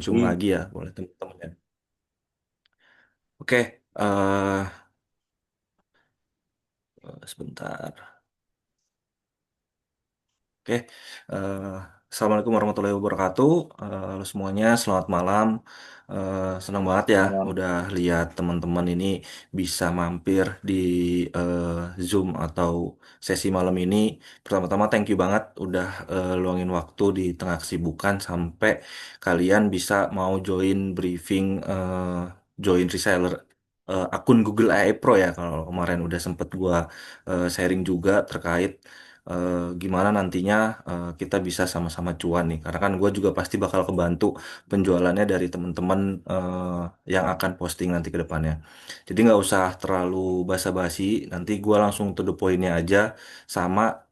Zoom Hmm, lagi ya, boleh teman-teman ya. Oke, sebentar. Oke, eh, Assalamualaikum warahmatullahi wabarakatuh. Halo semuanya, selamat malam. Senang banget ya, malam. udah lihat teman-teman ini bisa mampir di Zoom atau sesi malam ini. Pertama-tama, thank you banget udah luangin waktu di tengah kesibukan sampai kalian bisa mau join briefing, join reseller. Akun Google AI Pro ya, kalau kemarin udah sempet gua sharing juga terkait gimana nantinya kita bisa sama-sama cuan nih. Karena kan gue juga pasti bakal kebantu penjualannya dari teman-teman yang akan posting nanti ke depannya. Jadi nggak usah terlalu basa-basi, nanti gue langsung to the point-nya aja sama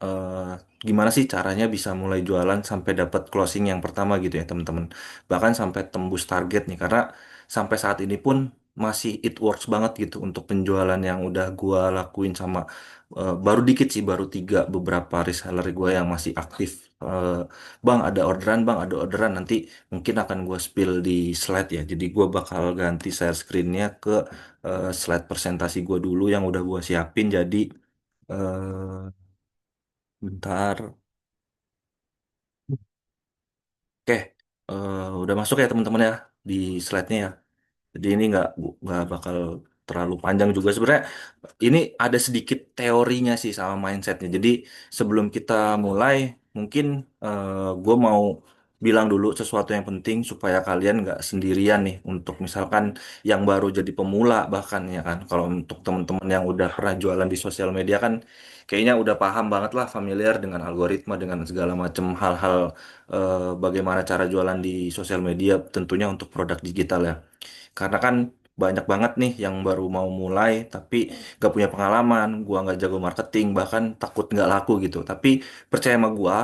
gimana sih caranya bisa mulai jualan sampai dapat closing yang pertama gitu ya teman-teman. Bahkan sampai tembus target nih, karena sampai saat ini pun masih it works banget gitu untuk penjualan yang udah gua lakuin sama baru dikit sih, baru tiga beberapa reseller gue yang masih aktif. Bang ada orderan, bang ada orderan, nanti mungkin akan gue spill di slide ya. Jadi gue bakal ganti share screen-nya ke slide presentasi gue dulu yang udah gue siapin. Jadi bentar. Oke, udah masuk ya teman-teman ya di slide-nya ya. Jadi ini nggak bakal terlalu panjang juga sebenarnya. Ini ada sedikit teorinya sih sama mindsetnya. Jadi sebelum kita mulai, mungkin gue mau bilang dulu sesuatu yang penting supaya kalian nggak sendirian nih. Untuk misalkan yang baru jadi pemula bahkan ya kan. Kalau untuk teman-teman yang udah pernah jualan di sosial media kan, kayaknya udah paham banget lah, familiar dengan algoritma, dengan segala macam hal-hal bagaimana cara jualan di sosial media, tentunya untuk produk digital ya. Karena kan banyak banget nih yang baru mau mulai tapi gak punya pengalaman, gua nggak jago marketing, bahkan takut nggak laku gitu. Tapi percaya sama gua,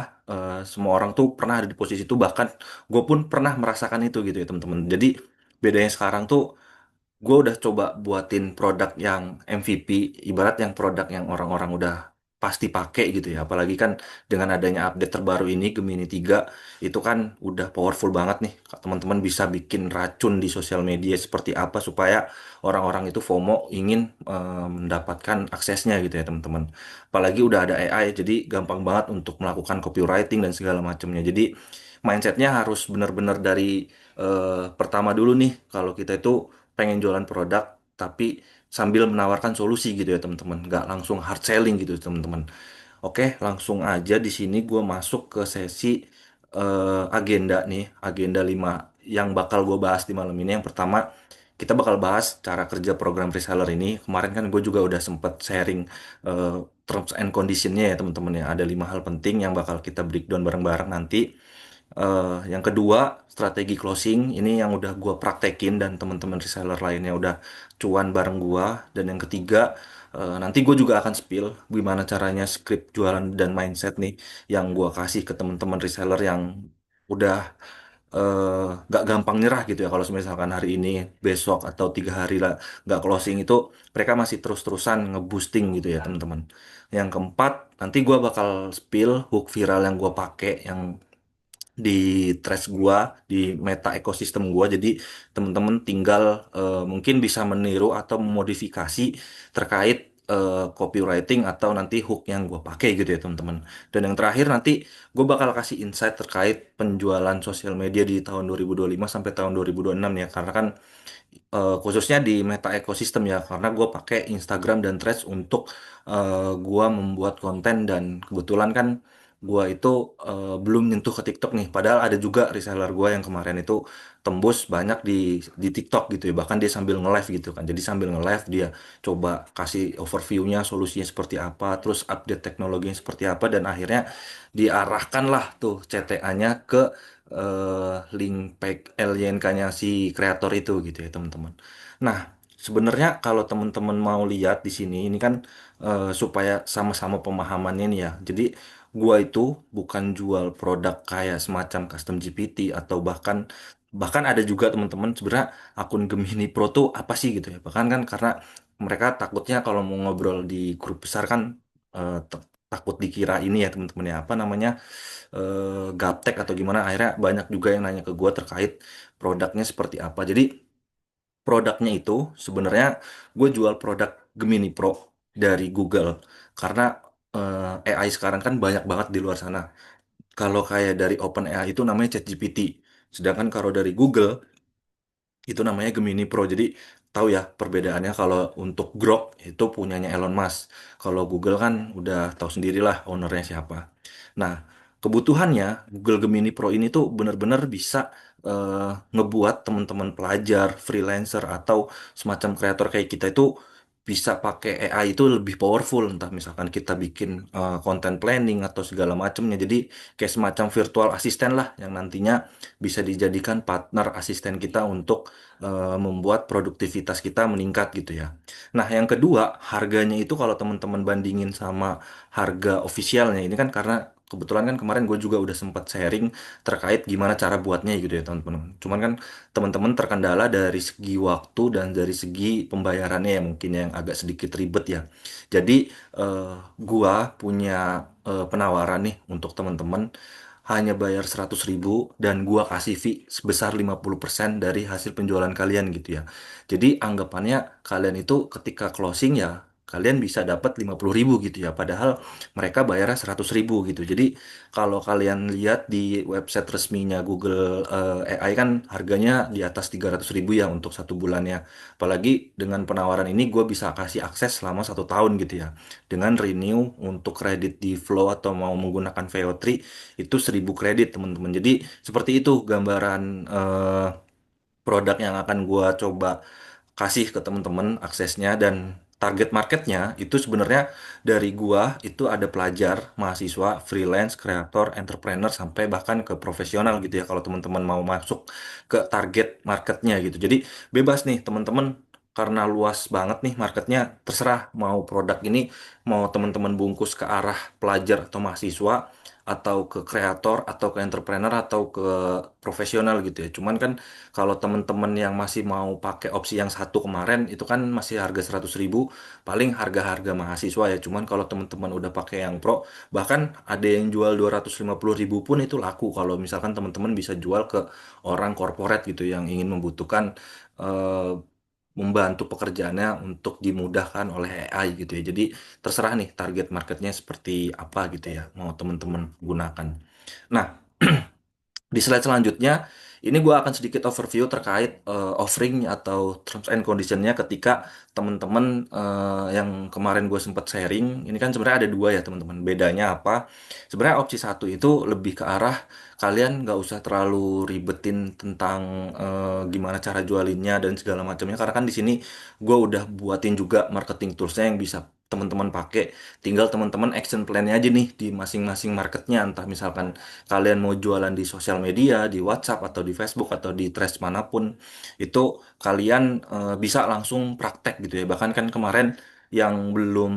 semua orang tuh pernah ada di posisi itu, bahkan gue pun pernah merasakan itu gitu ya teman-teman. Jadi bedanya sekarang tuh gue udah coba buatin produk yang MVP, ibarat yang produk yang orang-orang udah pasti pakai gitu ya. Apalagi kan dengan adanya update terbaru ini, Gemini 3, itu kan udah powerful banget nih. Teman-teman bisa bikin racun di sosial media seperti apa supaya orang-orang itu FOMO, ingin mendapatkan aksesnya gitu ya teman-teman. Apalagi udah ada AI, jadi gampang banget untuk melakukan copywriting dan segala macamnya. Jadi mindsetnya harus benar-benar dari pertama dulu nih, kalau kita itu pengen jualan produk tapi sambil menawarkan solusi gitu ya teman-teman, nggak langsung hard selling gitu teman-teman. Oke, langsung aja di sini gue masuk ke sesi agenda nih, agenda 5 yang bakal gue bahas di malam ini. Yang pertama, kita bakal bahas cara kerja program reseller ini. Kemarin kan gue juga udah sempet sharing eh, terms and conditionnya ya teman-teman ya. Ada 5 hal penting yang bakal kita breakdown bareng-bareng nanti. Yang kedua, strategi closing ini yang udah gua praktekin dan teman-teman reseller lainnya udah cuan bareng gua. Dan yang ketiga, nanti gue juga akan spill gimana caranya script jualan dan mindset nih yang gua kasih ke teman-teman reseller yang udah gak gampang nyerah gitu ya. Kalau misalkan hari ini, besok atau 3 hari lah nggak closing, itu mereka masih terus-terusan ngeboosting gitu ya teman-teman. Yang keempat, nanti gua bakal spill hook viral yang gua pakai, yang di trash gua, di meta ekosistem gua. Jadi teman-teman tinggal mungkin bisa meniru atau memodifikasi terkait copywriting atau nanti hook yang gua pakai gitu ya teman-teman. Dan yang terakhir nanti gue bakal kasih insight terkait penjualan sosial media di tahun 2025 sampai tahun 2026 ya. Karena kan khususnya di meta ekosistem ya, karena gue pakai Instagram dan Threads untuk gue membuat konten. Dan kebetulan kan gue itu belum nyentuh ke TikTok nih, padahal ada juga reseller gue yang kemarin itu tembus banyak di TikTok gitu ya. Bahkan dia sambil nge-live gitu kan, jadi sambil nge-live dia coba kasih overview-nya, solusinya seperti apa, terus update teknologinya seperti apa, dan akhirnya diarahkanlah tuh CTA-nya ke link pack LYNK-nya si kreator itu gitu ya teman-teman. Nah, sebenarnya kalau teman-teman mau lihat di sini, ini kan supaya sama-sama pemahamannya nih ya. Jadi gua itu bukan jual produk kayak semacam custom GPT, atau bahkan bahkan ada juga teman-teman sebenarnya akun Gemini Pro tuh apa sih gitu ya. Bahkan kan karena mereka takutnya kalau mau ngobrol di grup besar kan takut dikira ini ya teman-teman ya apa namanya gaptek atau gimana, akhirnya banyak juga yang nanya ke gue terkait produknya seperti apa. Jadi produknya itu sebenarnya gue jual produk Gemini Pro dari Google karena AI sekarang kan banyak banget di luar sana. Kalau kayak dari OpenAI itu namanya ChatGPT. Sedangkan kalau dari Google itu namanya Gemini Pro. Jadi tahu ya perbedaannya, kalau untuk Grok itu punyanya Elon Musk. Kalau Google kan udah tahu sendirilah ownernya siapa. Nah, kebutuhannya Google Gemini Pro ini tuh benar-benar bisa ngebuat teman-teman pelajar, freelancer atau semacam kreator kayak kita itu bisa pakai AI itu lebih powerful, entah misalkan kita bikin content planning atau segala macamnya. Jadi kayak semacam virtual assistant lah yang nantinya bisa dijadikan partner asisten kita untuk membuat produktivitas kita meningkat gitu ya. Nah, yang kedua, harganya itu kalau teman-teman bandingin sama harga ofisialnya, ini kan karena kebetulan kan kemarin gue juga udah sempat sharing terkait gimana cara buatnya gitu ya teman-teman. Cuman kan teman-teman terkendala dari segi waktu dan dari segi pembayarannya ya mungkin yang agak sedikit ribet ya. Jadi eh, gua punya penawaran nih untuk teman-teman, hanya bayar 100.000 dan gua kasih fee sebesar 50% dari hasil penjualan kalian gitu ya. Jadi anggapannya kalian itu ketika closing ya kalian bisa dapat 50.000 gitu ya. Padahal mereka bayarnya 100.000 gitu. Jadi kalau kalian lihat di website resminya Google AI kan harganya di atas 300.000 ya untuk 1 bulannya. Apalagi dengan penawaran ini gue bisa kasih akses selama 1 tahun gitu ya. Dengan renew untuk kredit di Flow atau mau menggunakan VO3 itu 1.000 kredit teman-teman. Jadi seperti itu gambaran produk yang akan gua coba kasih ke teman-teman aksesnya. Dan target marketnya itu sebenarnya dari gua itu ada pelajar, mahasiswa, freelance, kreator, entrepreneur sampai bahkan ke profesional gitu ya kalau teman-teman mau masuk ke target marketnya gitu. Jadi bebas nih teman-teman, karena luas banget nih marketnya, terserah mau produk ini mau teman-teman bungkus ke arah pelajar atau mahasiswa atau ke kreator atau ke entrepreneur atau ke profesional gitu ya. Cuman kan kalau teman-teman yang masih mau pakai opsi yang satu kemarin itu kan masih harga 100.000, paling harga-harga mahasiswa ya. Cuman kalau teman-teman udah pakai yang pro, bahkan ada yang jual 250.000 pun itu laku kalau misalkan teman-teman bisa jual ke orang korporat gitu yang ingin membutuhkan eh, membantu pekerjaannya untuk dimudahkan oleh AI gitu ya. Jadi terserah nih target marketnya seperti apa gitu ya, mau teman-teman gunakan. Nah, di slide selanjutnya, ini gue akan sedikit overview terkait offering atau terms and conditionnya ketika teman-teman yang kemarin gue sempat sharing. Ini kan sebenarnya ada dua ya teman-teman. Bedanya apa? Sebenarnya opsi satu itu lebih ke arah kalian nggak usah terlalu ribetin tentang gimana cara jualinnya dan segala macamnya. Karena kan di sini gue udah buatin juga marketing toolsnya yang bisa teman-teman pakai. Tinggal teman-teman action plan-nya aja nih di masing-masing marketnya. Entah misalkan kalian mau jualan di sosial media, di WhatsApp atau di Facebook atau di threads manapun, itu kalian bisa langsung praktek gitu ya. Bahkan kan kemarin yang belum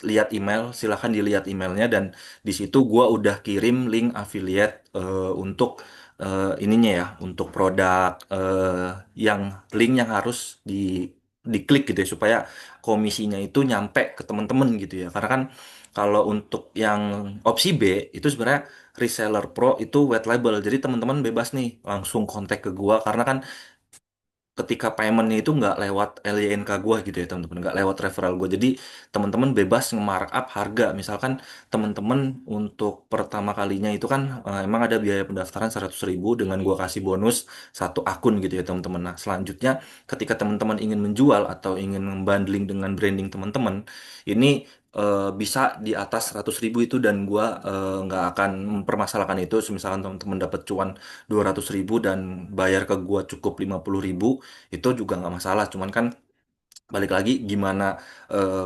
lihat email, silahkan dilihat emailnya, dan di situ gua udah kirim link affiliate untuk ininya ya, untuk produk yang link yang harus diklik gitu ya supaya komisinya itu nyampe ke teman-teman gitu ya. Karena kan kalau untuk yang opsi B itu sebenarnya reseller pro itu white label. Jadi teman-teman bebas nih langsung kontak ke gua karena kan ketika paymentnya itu nggak lewat LYNK gue gitu ya teman-teman, nggak lewat referral gue. Jadi teman-teman bebas nge-markup harga. Misalkan teman-teman untuk pertama kalinya itu kan emang ada biaya pendaftaran 100.000 dengan gue kasih bonus 1 akun gitu ya teman-teman. Nah selanjutnya ketika teman-teman ingin menjual atau ingin membundling dengan branding teman-teman, ini bisa di atas 100.000 itu, dan gue nggak akan mempermasalahkan itu. Misalkan teman-teman dapat cuan 200.000 dan bayar ke gua cukup 50.000, itu juga nggak masalah. Cuman kan balik lagi gimana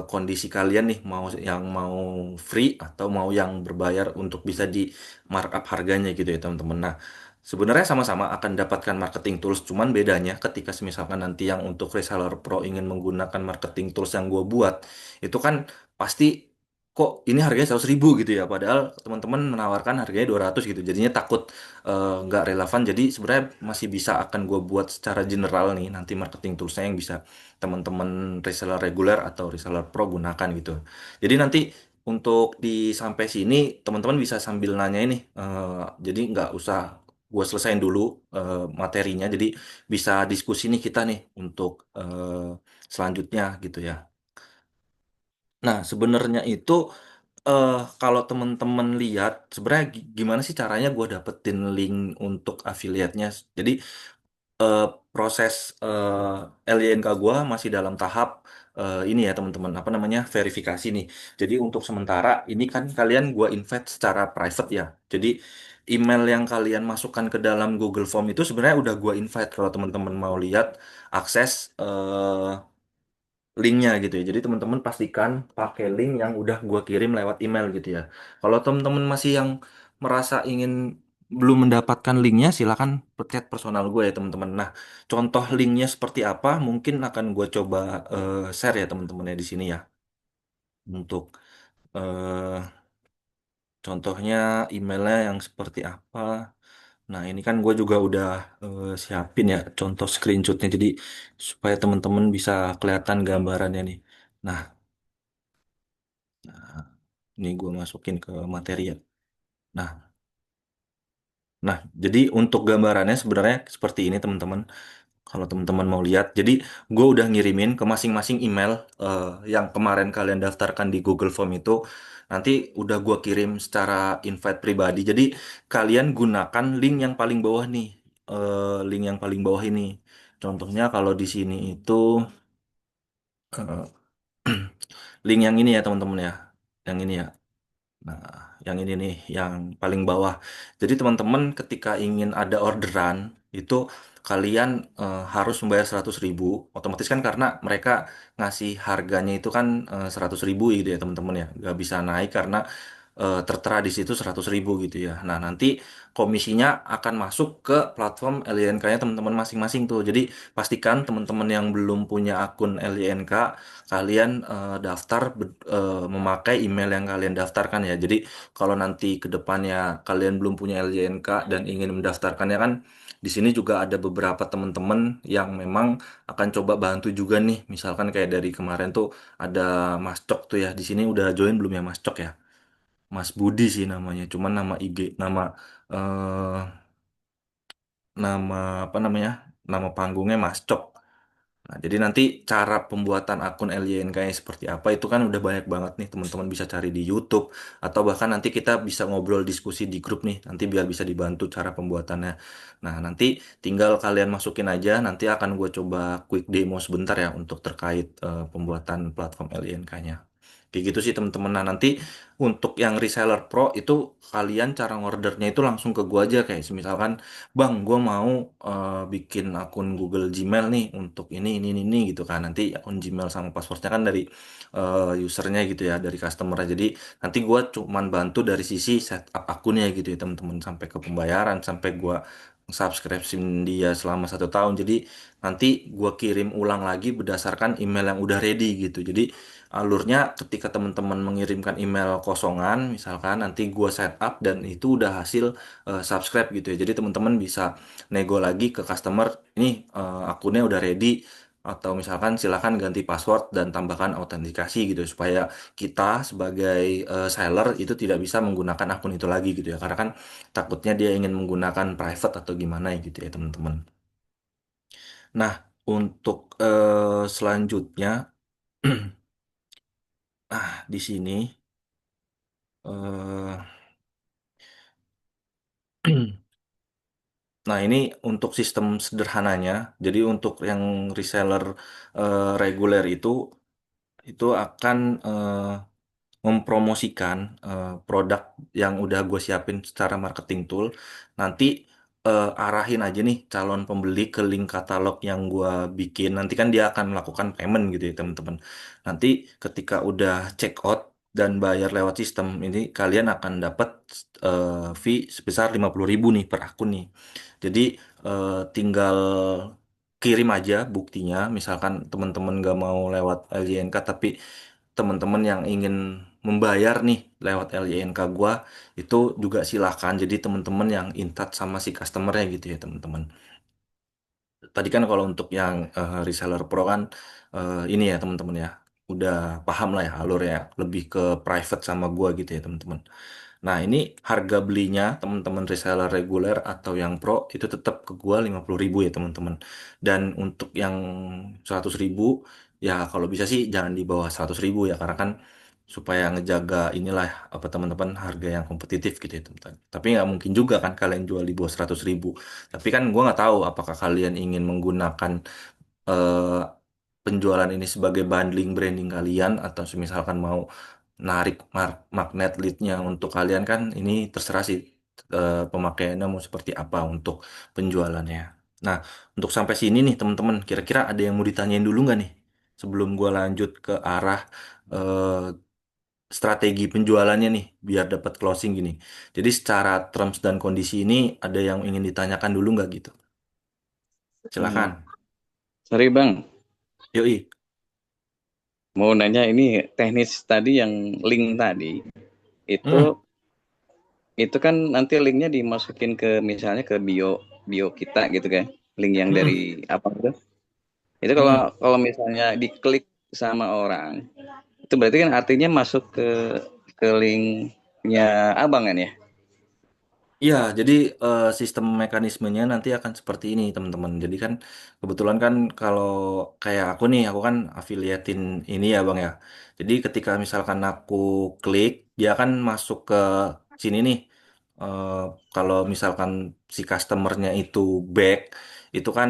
kondisi kalian nih, mau yang mau free atau mau yang berbayar untuk bisa di markup harganya gitu ya teman-teman. Nah sebenarnya sama-sama akan dapatkan marketing tools, cuman bedanya ketika misalkan nanti yang untuk reseller pro ingin menggunakan marketing tools yang gue buat, itu kan pasti kok ini harganya 100.000 gitu ya, padahal teman-teman menawarkan harganya 200 gitu, jadinya takut nggak relevan. Jadi sebenarnya masih bisa akan gue buat secara general nih nanti marketing toolsnya yang bisa teman-teman reseller reguler atau reseller pro gunakan gitu. Jadi nanti untuk di sampai sini teman-teman bisa sambil nanya ini, jadi nggak usah gue selesain dulu materinya, jadi bisa diskusi nih kita nih untuk selanjutnya gitu ya. Nah, sebenarnya itu eh kalau teman-teman lihat sebenarnya gimana sih caranya gue dapetin link untuk affiliate-nya. Jadi eh, proses LYNK gua masih dalam tahap ini ya teman-teman, apa namanya, verifikasi nih. Jadi untuk sementara ini kan kalian gua invite secara private ya. Jadi email yang kalian masukkan ke dalam Google Form itu sebenarnya udah gua invite kalau teman-teman mau lihat akses linknya gitu ya. Jadi teman-teman pastikan pakai link yang udah gua kirim lewat email gitu ya. Kalau teman-teman masih yang merasa ingin belum mendapatkan linknya, silakan chat personal gue ya teman-teman. Nah, contoh linknya seperti apa mungkin akan gue coba share ya teman-teman ya di sini ya. Untuk eh, contohnya emailnya yang seperti apa. Nah, ini kan gue juga udah siapin ya contoh screenshotnya, jadi supaya teman-teman bisa kelihatan gambarannya nih. Nah, ini gue masukin ke materi ya. Nah, jadi untuk gambarannya sebenarnya seperti ini teman-teman. Kalau teman-teman mau lihat, jadi gue udah ngirimin ke masing-masing email yang kemarin kalian daftarkan di Google Form itu. Nanti udah gue kirim secara invite pribadi. Jadi kalian gunakan link yang paling bawah nih, link yang paling bawah ini. Contohnya kalau di sini itu eh, link yang ini ya teman-teman ya, yang ini ya. Nah, yang ini nih, yang paling bawah. Jadi teman-teman ketika ingin ada orderan, itu kalian harus membayar 100.000. Otomatis kan karena mereka ngasih harganya itu kan 100.000 gitu ya teman-teman ya. Nggak bisa naik karena tertera di situ 100.000 gitu ya. Nah, nanti komisinya akan masuk ke platform LYNK-nya teman-teman masing-masing tuh. Jadi pastikan teman-teman yang belum punya akun LYNK, kalian daftar memakai email yang kalian daftarkan ya. Jadi kalau nanti ke depannya kalian belum punya LYNK dan ingin mendaftarkannya kan, di sini juga ada beberapa teman-teman yang memang akan coba bantu juga nih. Misalkan kayak dari kemarin tuh ada Mas Cok tuh ya. Di sini udah join belum ya Mas Cok ya? Mas Budi sih namanya. Cuman nama IG, eh, nama apa namanya? Nama panggungnya Mas Cok. Nah, jadi nanti cara pembuatan akun LYNK yang seperti apa itu kan udah banyak banget nih teman-teman bisa cari di YouTube, atau bahkan nanti kita bisa ngobrol diskusi di grup nih nanti biar bisa dibantu cara pembuatannya. Nah, nanti tinggal kalian masukin aja, nanti akan gue coba quick demo sebentar ya untuk terkait pembuatan platform LYNK-nya. Kayak gitu sih teman-teman. Nah, nanti untuk yang reseller pro itu kalian cara ngordernya itu langsung ke gua aja, kayak misalkan, Bang, gua mau bikin akun Google Gmail nih untuk ini gitu kan. Nanti akun Gmail sama passwordnya kan dari usernya gitu ya, dari customer. Jadi nanti gua cuman bantu dari sisi setup akunnya gitu ya teman-teman, sampai ke pembayaran, sampai gua subscription dia selama 1 tahun. Jadi nanti gua kirim ulang lagi berdasarkan email yang udah ready gitu. Jadi alurnya ketika teman-teman mengirimkan email kosongan, misalkan nanti gua setup dan itu udah hasil subscribe gitu ya. Jadi teman-teman bisa nego lagi ke customer, ini akunnya udah ready, atau misalkan silakan ganti password dan tambahkan autentikasi gitu ya, supaya kita sebagai seller itu tidak bisa menggunakan akun itu lagi gitu ya. Karena kan takutnya dia ingin menggunakan private atau gimana ya gitu ya teman-teman. Nah, untuk selanjutnya di sini eh nah, ini untuk sistem sederhananya. Jadi untuk yang reseller reguler itu akan mempromosikan produk yang udah gue siapin secara marketing tool. Nanti arahin aja nih calon pembeli ke link katalog yang gue bikin. Nanti kan dia akan melakukan payment gitu ya teman-teman. Nanti ketika udah check out dan bayar lewat sistem ini, kalian akan dapat fee sebesar 50.000 nih per akun nih. Jadi tinggal kirim aja buktinya. Misalkan teman-teman gak mau lewat LJNK, tapi teman-teman yang ingin membayar nih lewat LYNK gua, itu juga silahkan. Jadi teman-teman yang in touch sama si customernya gitu ya teman-teman. Tadi kan kalau untuk yang reseller pro kan ini ya teman-teman ya. udah paham lah ya alurnya, lebih ke private sama gua gitu ya teman-teman. Nah, ini harga belinya teman-teman reseller reguler atau yang pro itu tetap ke gua 50.000 ya teman-teman. Dan untuk yang 100.000 ya kalau bisa sih jangan di bawah 100.000 ya karena kan supaya ngejaga inilah apa teman-teman harga yang kompetitif gitu ya teman-teman. Tapi nggak mungkin juga kan kalian jual di bawah 100.000. Tapi kan gua nggak tahu apakah kalian ingin menggunakan eh, penjualan ini sebagai bundling branding kalian atau misalkan mau narik magnet leadnya untuk kalian kan ini terserah sih pemakaiannya mau seperti apa untuk penjualannya. Nah, untuk sampai sini nih teman-teman, kira-kira ada yang mau ditanyain dulu nggak nih sebelum gua lanjut ke arah eh, strategi penjualannya nih biar dapat closing gini. Jadi secara terms dan kondisi ini ada yang ingin ditanyakan dulu nggak gitu? Hmm. Silakan. Sorry Bang, Yoi. mau nanya ini teknis tadi yang link tadi itu Hmm. itu kan nanti linknya dimasukin ke misalnya ke bio bio kita gitu kan, link yang dari Hmm. apa gitu. Itu kalau Hmm. kalau misalnya diklik sama orang, itu berarti kan artinya masuk ke linknya abang kan ya? Iya, jadi sistem mekanismenya nanti akan seperti ini, teman-teman. Jadi kan kebetulan kan kalau kayak aku nih, aku kan afiliatin ini ya, Bang ya. Jadi ketika misalkan aku klik, dia akan masuk ke sini nih. Eh, Kalau misalkan si customernya itu back, itu kan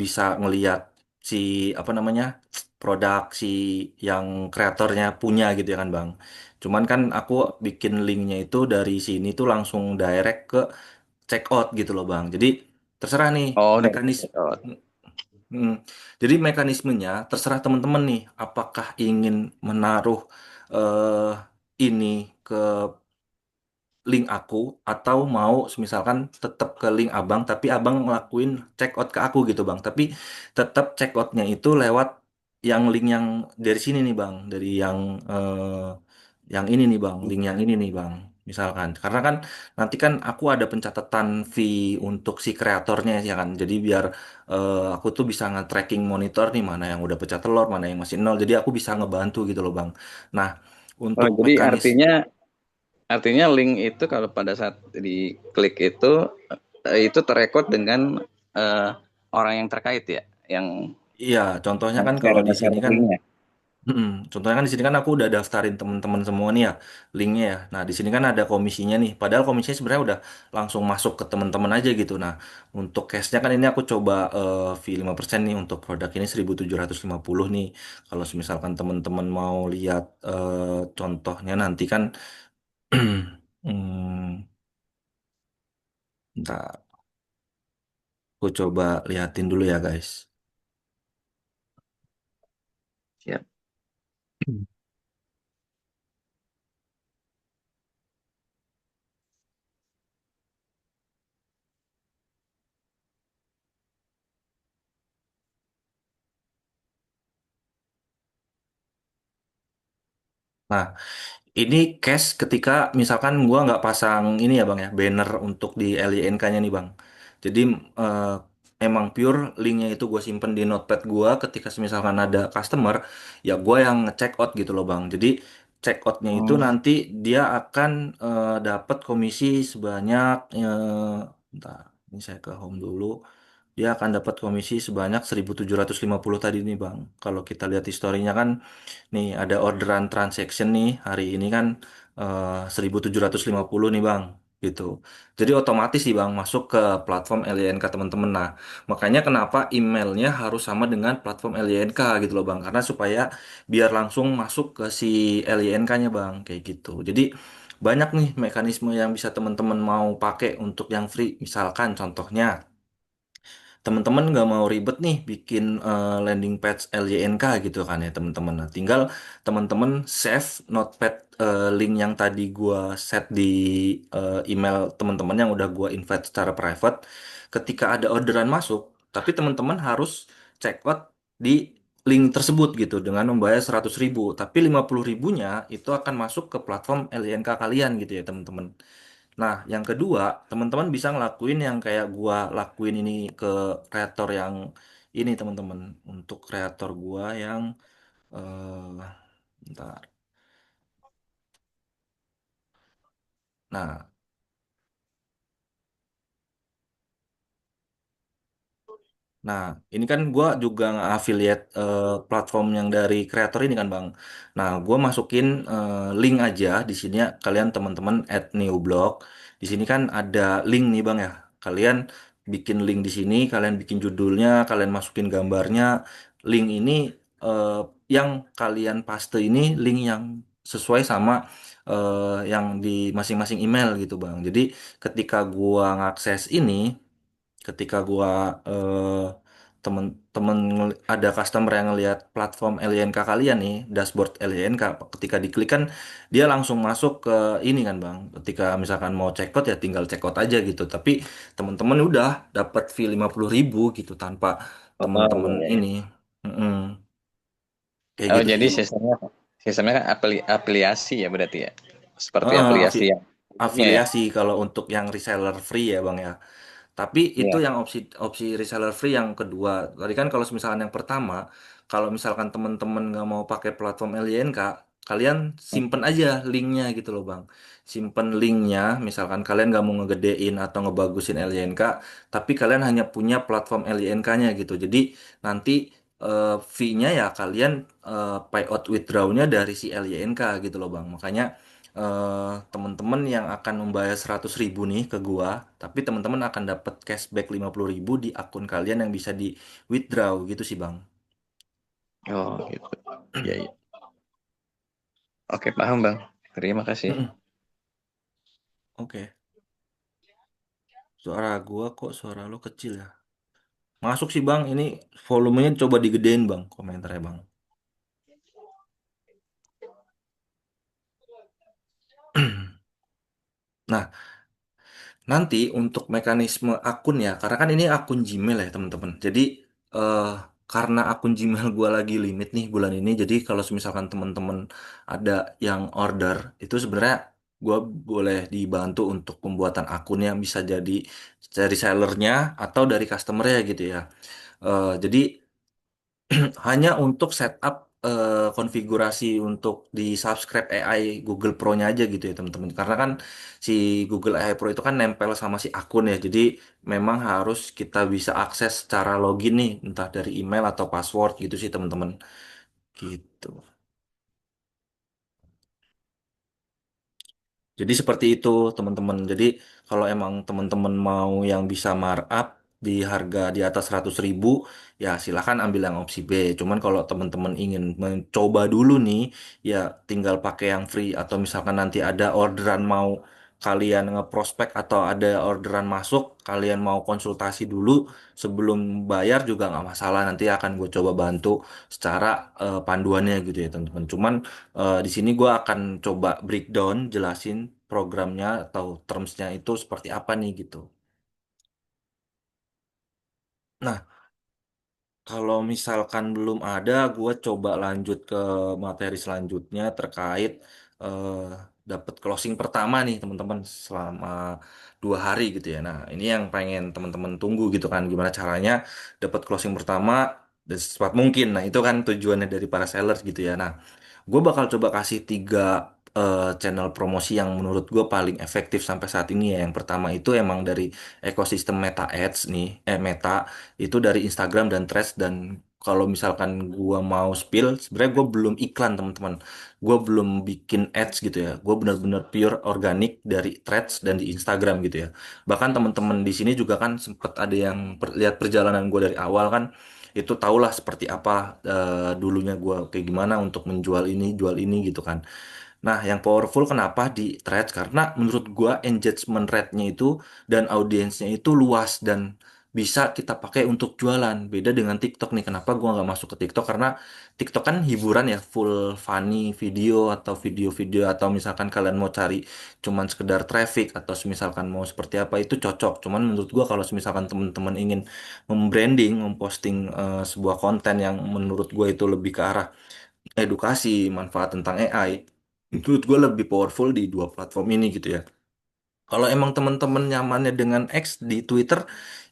bisa ngeliat si apa namanya produk si yang kreatornya punya gitu ya kan, Bang. Cuman kan aku bikin linknya itu dari sini tuh langsung direct ke checkout gitu loh Bang. Jadi terserah nih Oh, dari mekanis. checkout. Mm. Jadi mekanismenya terserah teman-teman nih, apakah ingin menaruh eh, ini ke link aku atau mau misalkan tetap ke link abang tapi abang ngelakuin check out ke aku gitu bang tapi tetap check outnya itu lewat yang link yang dari sini nih bang dari yang ini nih bang link yang ini nih bang misalkan karena kan nanti kan aku ada pencatatan fee untuk si kreatornya ya kan jadi biar aku tuh bisa nge-tracking monitor nih mana yang udah pecah telur mana yang masih nol jadi aku bisa ngebantu gitu loh bang nah Oh, untuk jadi mekanis. artinya link itu kalau pada saat diklik itu terekod dengan eh, orang yang terkait ya, yang Iya, contohnya yang kan kalau di sini share kan, linknya. contohnya kan di sini kan aku udah daftarin teman-teman semua nih ya, linknya ya. Nah, di sini kan ada komisinya nih. Padahal komisinya sebenarnya udah langsung masuk ke teman-teman aja gitu. Nah, untuk cashnya kan ini aku coba fee 5% nih untuk produk ini 1.750 nih. Kalau misalkan teman-teman mau lihat contohnya nanti kan, hmm, bentar, aku coba liatin dulu ya guys. Siap. Nah, ini case ketika misalkan gua nggak pasang ini ya bang ya banner untuk di LYNK-nya nih bang. Jadi eh, emang pure linknya itu gue simpen di notepad gua ketika misalkan ada customer ya gua yang ngecek out gitu loh bang. Jadi check outnya itu Oh, nanti dia akan dapat komisi sebanyak bentar, ini saya ke home dulu. Dia akan dapat komisi sebanyak 1.750 tadi nih bang. Kalau kita lihat historinya kan nih ada orderan transaction nih hari ini kan 1.750 nih Bang gitu. Jadi otomatis sih Bang masuk ke platform LYNK teman-teman. Nah, makanya kenapa emailnya harus sama dengan platform LYNK gitu loh Bang. Karena supaya biar langsung masuk ke si LYNK-nya Bang kayak gitu. Jadi banyak nih mekanisme yang bisa teman-teman mau pakai untuk yang free. Misalkan contohnya teman-teman nggak mau ribet nih bikin landing page LYNK gitu kan ya teman-teman. Nah, tinggal teman-teman save notepad link yang tadi gua set di email teman-teman yang udah gua invite secara private. Ketika ada orderan masuk, tapi teman-teman harus check out di link tersebut gitu dengan membayar 100.000. Tapi 50.000-nya itu akan masuk ke platform LYNK kalian gitu ya teman-teman. Nah, yang kedua, teman-teman bisa ngelakuin yang kayak gua lakuin ini ke kreator yang ini, teman-teman. Untuk kreator gua yang Bentar. Nah, Nah, ini kan gue juga nge-affiliate platform yang dari kreator ini kan, Bang. Nah, gue masukin link aja di sini ya. Kalian teman-teman add new blog. Di sini kan ada link nih, Bang ya. Kalian bikin link di sini, kalian bikin judulnya, kalian masukin gambarnya. Link ini eh, yang kalian paste ini link yang sesuai sama yang di masing-masing email gitu, Bang. Jadi, ketika gua ngakses ini, ketika gua temen-temen ada customer yang ngelihat platform LYNK kalian nih, dashboard LYNK, ketika diklik kan dia langsung masuk ke ini kan Bang. Ketika misalkan mau check out ya tinggal check out aja gitu. Tapi temen-temen udah dapat fee 50.000 gitu tanpa Oh temen-temen iya, ini. iya. Mm-mm. Kayak Oh gitu jadi sih. sistemnya kan afiliasi ya berarti ya. Seperti Heeh, afiliasi yang umumnya ya. afiliasi kalau untuk yang reseller free ya Bang ya. Tapi itu Iya. yang opsi opsi reseller free yang kedua. Tadi kan kalau misalkan yang pertama, kalau misalkan teman-teman nggak mau pakai platform LYNK, kalian simpen aja linknya gitu loh Bang. Simpen linknya, misalkan kalian nggak mau ngegedein atau ngebagusin LYNK, tapi kalian hanya punya platform LYNK-nya gitu. Jadi nanti fee-nya ya kalian payout withdraw-nya dari si LYNK gitu loh Bang. Makanya teman-teman yang akan membayar 100.000 nih ke gua, tapi teman-teman akan dapat cashback 50.000 di akun kalian yang bisa di withdraw gitu sih Bang. Oh gitu. Iya, iya. Oke, paham Bang. Terima kasih. Mm-mm. Oke, suara gua kok suara lo kecil ya. Masuk sih Bang, ini volumenya coba digedein Bang, komentarnya Bang. Nah, nanti untuk mekanisme akun ya, karena kan ini akun Gmail ya teman-teman. Jadi eh, karena akun Gmail gua lagi limit nih bulan ini, jadi kalau misalkan teman-teman ada yang order, itu sebenarnya gua boleh dibantu untuk pembuatan akunnya bisa jadi dari sellernya atau dari customernya gitu ya. Jadi hanya untuk setup konfigurasi untuk di subscribe AI Google Pro-nya aja gitu ya teman-teman. Karena kan si Google AI Pro itu kan nempel sama si akun ya. Jadi memang harus kita bisa akses secara login nih, entah dari email atau password gitu sih teman-teman. Gitu. Jadi seperti itu teman-teman. Jadi kalau emang teman-teman mau yang bisa markup di harga di atas 100.000, ya silahkan ambil yang opsi B. Cuman kalau teman-teman ingin mencoba dulu nih, ya tinggal pakai yang free. Atau misalkan nanti ada orderan mau kalian ngeprospek atau ada orderan masuk, kalian mau konsultasi dulu sebelum bayar juga nggak masalah. Nanti akan gue coba bantu secara panduannya gitu ya teman-teman. Cuman di sini gue akan coba breakdown, jelasin programnya atau termsnya itu seperti apa nih gitu. Nah, kalau misalkan belum ada, gue coba lanjut ke materi selanjutnya terkait eh, dapat closing pertama nih teman-teman selama 2 hari gitu ya. Nah, ini yang pengen teman-teman tunggu gitu kan, gimana caranya dapat closing pertama dan secepat mungkin. Nah, itu kan tujuannya dari para sellers gitu ya. Nah, gue bakal coba kasih 3 channel promosi yang menurut gue paling efektif sampai saat ini ya. Yang pertama itu emang dari ekosistem Meta Ads nih, Meta itu dari Instagram dan Threads dan kalau misalkan gua mau spill, sebenarnya gua belum iklan teman-teman, gua belum bikin ads gitu ya, gua benar-benar pure organik dari Threads dan di Instagram gitu ya. Bahkan teman-teman di sini juga kan sempat ada yang lihat perjalanan gua dari awal kan, itu tahulah seperti apa dulunya gua kayak gimana untuk menjual ini, jual ini gitu kan. Nah, yang powerful kenapa di Threads? Karena menurut gua engagement rate-nya itu dan audiensnya itu luas dan bisa kita pakai untuk jualan. Beda dengan TikTok nih. Kenapa gua nggak masuk ke TikTok? Karena TikTok kan hiburan ya, full funny video atau video-video atau misalkan kalian mau cari cuman sekedar traffic atau misalkan mau seperti apa itu cocok. Cuman menurut gua kalau misalkan teman-teman ingin membranding, memposting sebuah konten yang menurut gua itu lebih ke arah edukasi, manfaat tentang AI, menurut gue lebih powerful di 2 platform ini gitu ya. Kalau emang teman-teman nyamannya dengan X di Twitter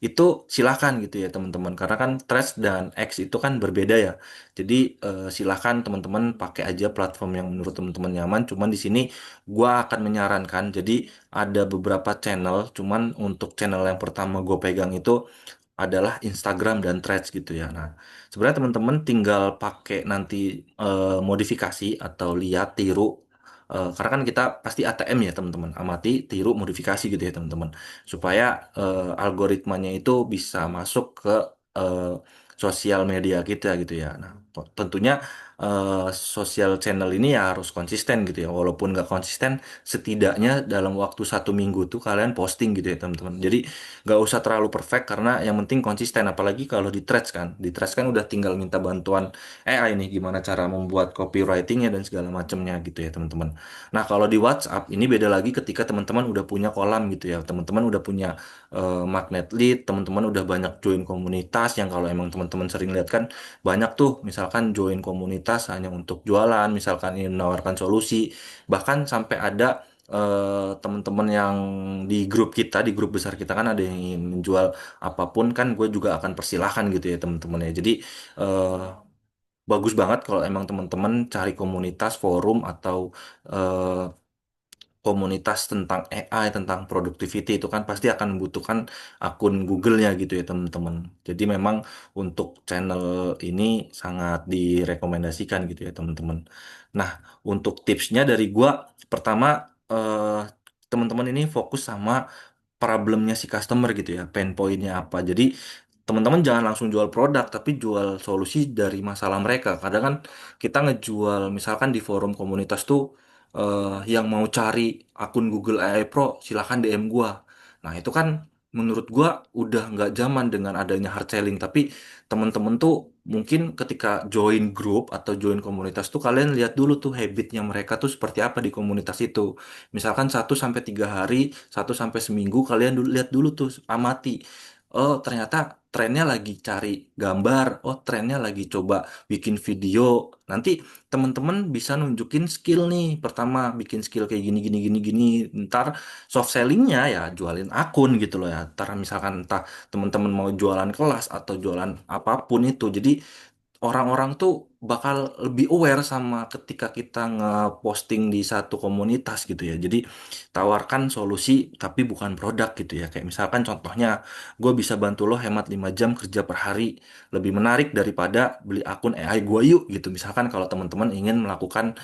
itu silahkan gitu ya teman-teman. Karena kan Threads dan X itu kan berbeda ya. Jadi silahkan teman-teman pakai aja platform yang menurut teman-teman nyaman. Cuman di sini gua akan menyarankan. Jadi ada beberapa channel. Cuman untuk channel yang pertama gue pegang itu adalah Instagram dan Threads gitu ya. Nah, sebenarnya teman-teman tinggal pakai nanti modifikasi atau lihat tiru. Karena kan kita pasti ATM ya teman-teman, amati, tiru, modifikasi gitu ya teman-teman, supaya algoritmanya itu bisa masuk ke eh, sosial media kita gitu ya. Nah, tentunya sosial channel ini ya harus konsisten gitu ya. Walaupun nggak konsisten, setidaknya dalam waktu 1 minggu tuh kalian posting gitu ya teman-teman. Jadi nggak usah terlalu perfect karena yang penting konsisten. Apalagi kalau di Threads kan udah tinggal minta bantuan AI nih gimana cara membuat copywritingnya dan segala macamnya gitu ya teman-teman. Nah kalau di WhatsApp ini beda lagi ketika teman-teman udah punya kolam gitu ya, teman-teman udah punya magnet lead, teman-teman udah banyak join komunitas yang kalau emang teman-teman sering lihat kan banyak tuh misalkan join komunitas hanya untuk jualan, misalkan ini menawarkan solusi, bahkan sampai ada teman-teman yang di grup kita, di grup besar kita kan ada yang ingin menjual apapun kan gue juga akan persilahkan gitu ya teman-teman ya. Jadi eh, bagus banget kalau emang teman-teman cari komunitas, forum atau eh, komunitas tentang AI, tentang productivity itu kan pasti akan membutuhkan akun Google-nya gitu ya teman-teman. Jadi memang untuk channel ini sangat direkomendasikan gitu ya teman-teman. Nah, untuk tipsnya dari gua, pertama teman-teman ini fokus sama problemnya si customer gitu ya, pain point-nya apa. Jadi teman-teman jangan langsung jual produk, tapi jual solusi dari masalah mereka. Kadang kan kita ngejual, misalkan di forum komunitas tuh yang mau cari akun Google AI Pro, silahkan DM gua. Nah itu kan menurut gua udah nggak zaman dengan adanya hard selling, tapi teman-teman tuh mungkin ketika join grup atau join komunitas tuh kalian lihat dulu tuh habitnya mereka tuh seperti apa di komunitas itu. Misalkan 1 sampai 3 hari, 1 sampai seminggu kalian dulu lihat dulu tuh amati. Oh ternyata trennya lagi cari gambar. Oh trennya lagi coba bikin video. Nanti teman-teman bisa nunjukin skill nih. Pertama bikin skill kayak gini gini gini gini. Ntar soft sellingnya ya jualin akun gitu loh ya. Ntar misalkan entah teman-teman mau jualan kelas atau jualan apapun itu. Jadi orang-orang tuh bakal lebih aware sama ketika kita nge-posting di satu komunitas gitu ya. Jadi tawarkan solusi tapi bukan produk gitu ya. Kayak misalkan contohnya gue bisa bantu lo hemat 5 jam kerja per hari. Lebih menarik daripada beli akun AI gue yuk gitu. Misalkan kalau teman-teman ingin melakukan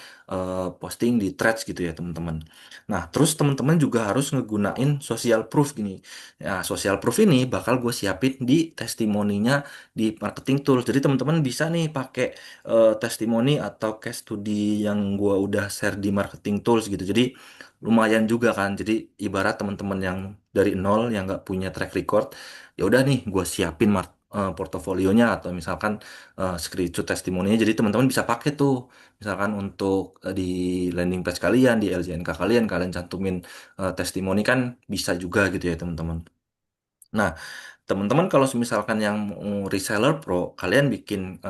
posting di Threads gitu ya teman-teman. Nah terus teman-teman juga harus ngegunain social proof gini. Ya social proof ini bakal gue siapin di testimoninya di marketing tools. Jadi teman-teman bisa nih pakai testimoni atau case study yang gua udah share di marketing tools gitu. Jadi lumayan juga kan. Jadi ibarat teman-teman yang dari nol yang nggak punya track record, ya udah nih gua siapin portofolionya atau misalkan screenshot testimoninya. Jadi teman-teman bisa pakai tuh. Misalkan untuk di landing page kalian, di LJNK kalian, kalian cantumin testimoni kan bisa juga gitu ya teman-teman. Nah, teman-teman kalau misalkan yang mau reseller pro, kalian bikin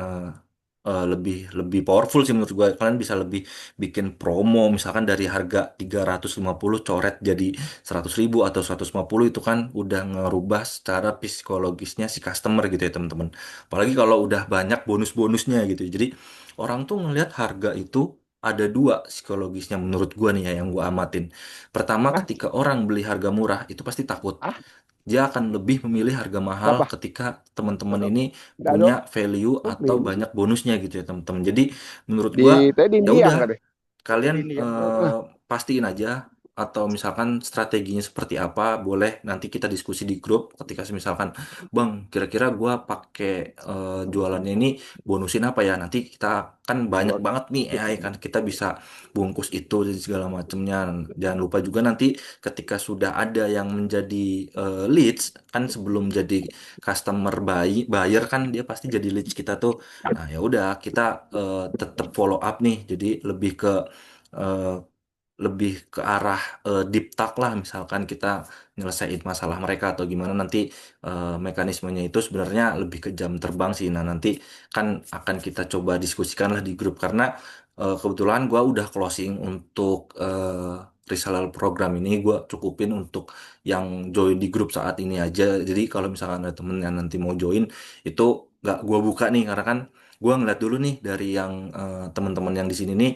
lebih lebih powerful sih menurut gue. Kalian bisa lebih bikin promo, misalkan dari harga 350 coret jadi 100.000 atau 150 itu kan udah ngerubah secara psikologisnya si customer gitu ya teman-teman. Apalagi kalau udah banyak bonus-bonusnya gitu. Jadi orang tuh ngelihat harga itu ada dua psikologisnya menurut gue nih ya yang gue amatin. Pertama, Ah, ketika orang beli harga murah itu pasti takut ah, dia akan lebih memilih harga mahal berapa? ketika teman-teman Duduk. ini Nggak punya dong. value atau Ini banyak bonusnya gitu ya teman-teman. Jadi menurut di gua tadi ya India udah nggak deh? kalian Tadi India. Ah, pastiin aja atau misalkan strateginya seperti apa boleh nanti kita diskusi di grup ketika misalkan Bang kira-kira gua pakai jualannya ini bonusin apa ya nanti kita kan banyak buat banget nih AI kan kita bisa bungkus itu dan segala macamnya jangan lupa juga nanti ketika sudah ada yang menjadi leads kan sebelum jadi customer buyer kan dia pasti jadi leads kita tuh. Nah, ya udah kita tetap follow up nih. Jadi eh, lebih ke arah deep talk lah. Misalkan kita nyelesain masalah mereka atau gimana nanti mekanismenya itu sebenarnya lebih ke jam terbang sih. Nah, nanti kan akan kita coba diskusikan lah di grup karena kebetulan gua udah closing untuk reseller program ini gue cukupin untuk yang join di grup saat ini aja. Jadi kalau misalkan ada temen yang nanti mau join, itu nggak gue buka nih, karena kan gue ngeliat dulu nih dari yang teman-teman yang di sini nih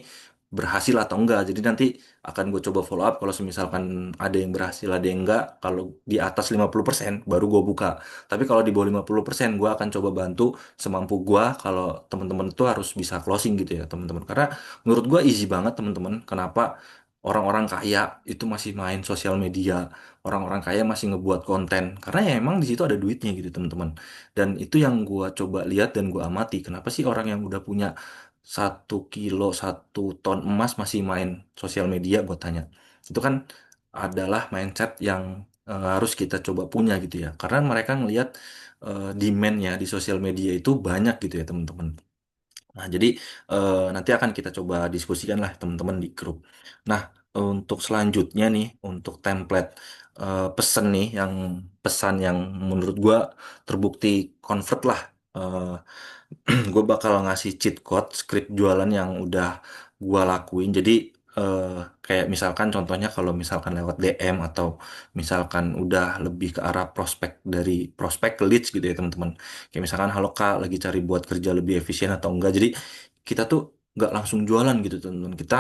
berhasil atau enggak. Jadi nanti akan gue coba follow up kalau misalkan ada yang berhasil ada yang enggak. Kalau di atas 50% baru gue buka. Tapi kalau di bawah 50% gue akan coba bantu semampu gue kalau teman-teman itu harus bisa closing gitu ya teman-teman. Karena menurut gue easy banget teman-teman. Kenapa orang-orang kaya itu masih main sosial media, orang-orang kaya masih ngebuat konten, karena ya emang di situ ada duitnya gitu teman-teman. Dan itu yang gue coba lihat dan gue amati. Kenapa sih orang yang udah punya 1 kilo 1 ton emas masih main sosial media? Gue tanya. Itu kan adalah mindset yang harus kita coba punya gitu ya. Karena mereka ngelihat demand-nya di sosial media itu banyak gitu ya teman-teman. Nah, jadi nanti akan kita coba diskusikan lah teman-teman di grup. Nah, untuk selanjutnya nih, untuk template pesan nih, yang pesan yang menurut gua terbukti convert lah. Gue bakal ngasih cheat code script jualan yang udah gua lakuin. Jadi eh, kayak misalkan contohnya kalau misalkan lewat DM atau misalkan udah lebih ke arah prospek, dari prospek ke leads gitu ya teman-teman. Kayak misalkan halo Kak, lagi cari buat kerja lebih efisien atau enggak. Jadi kita tuh nggak langsung jualan gitu teman-teman. Kita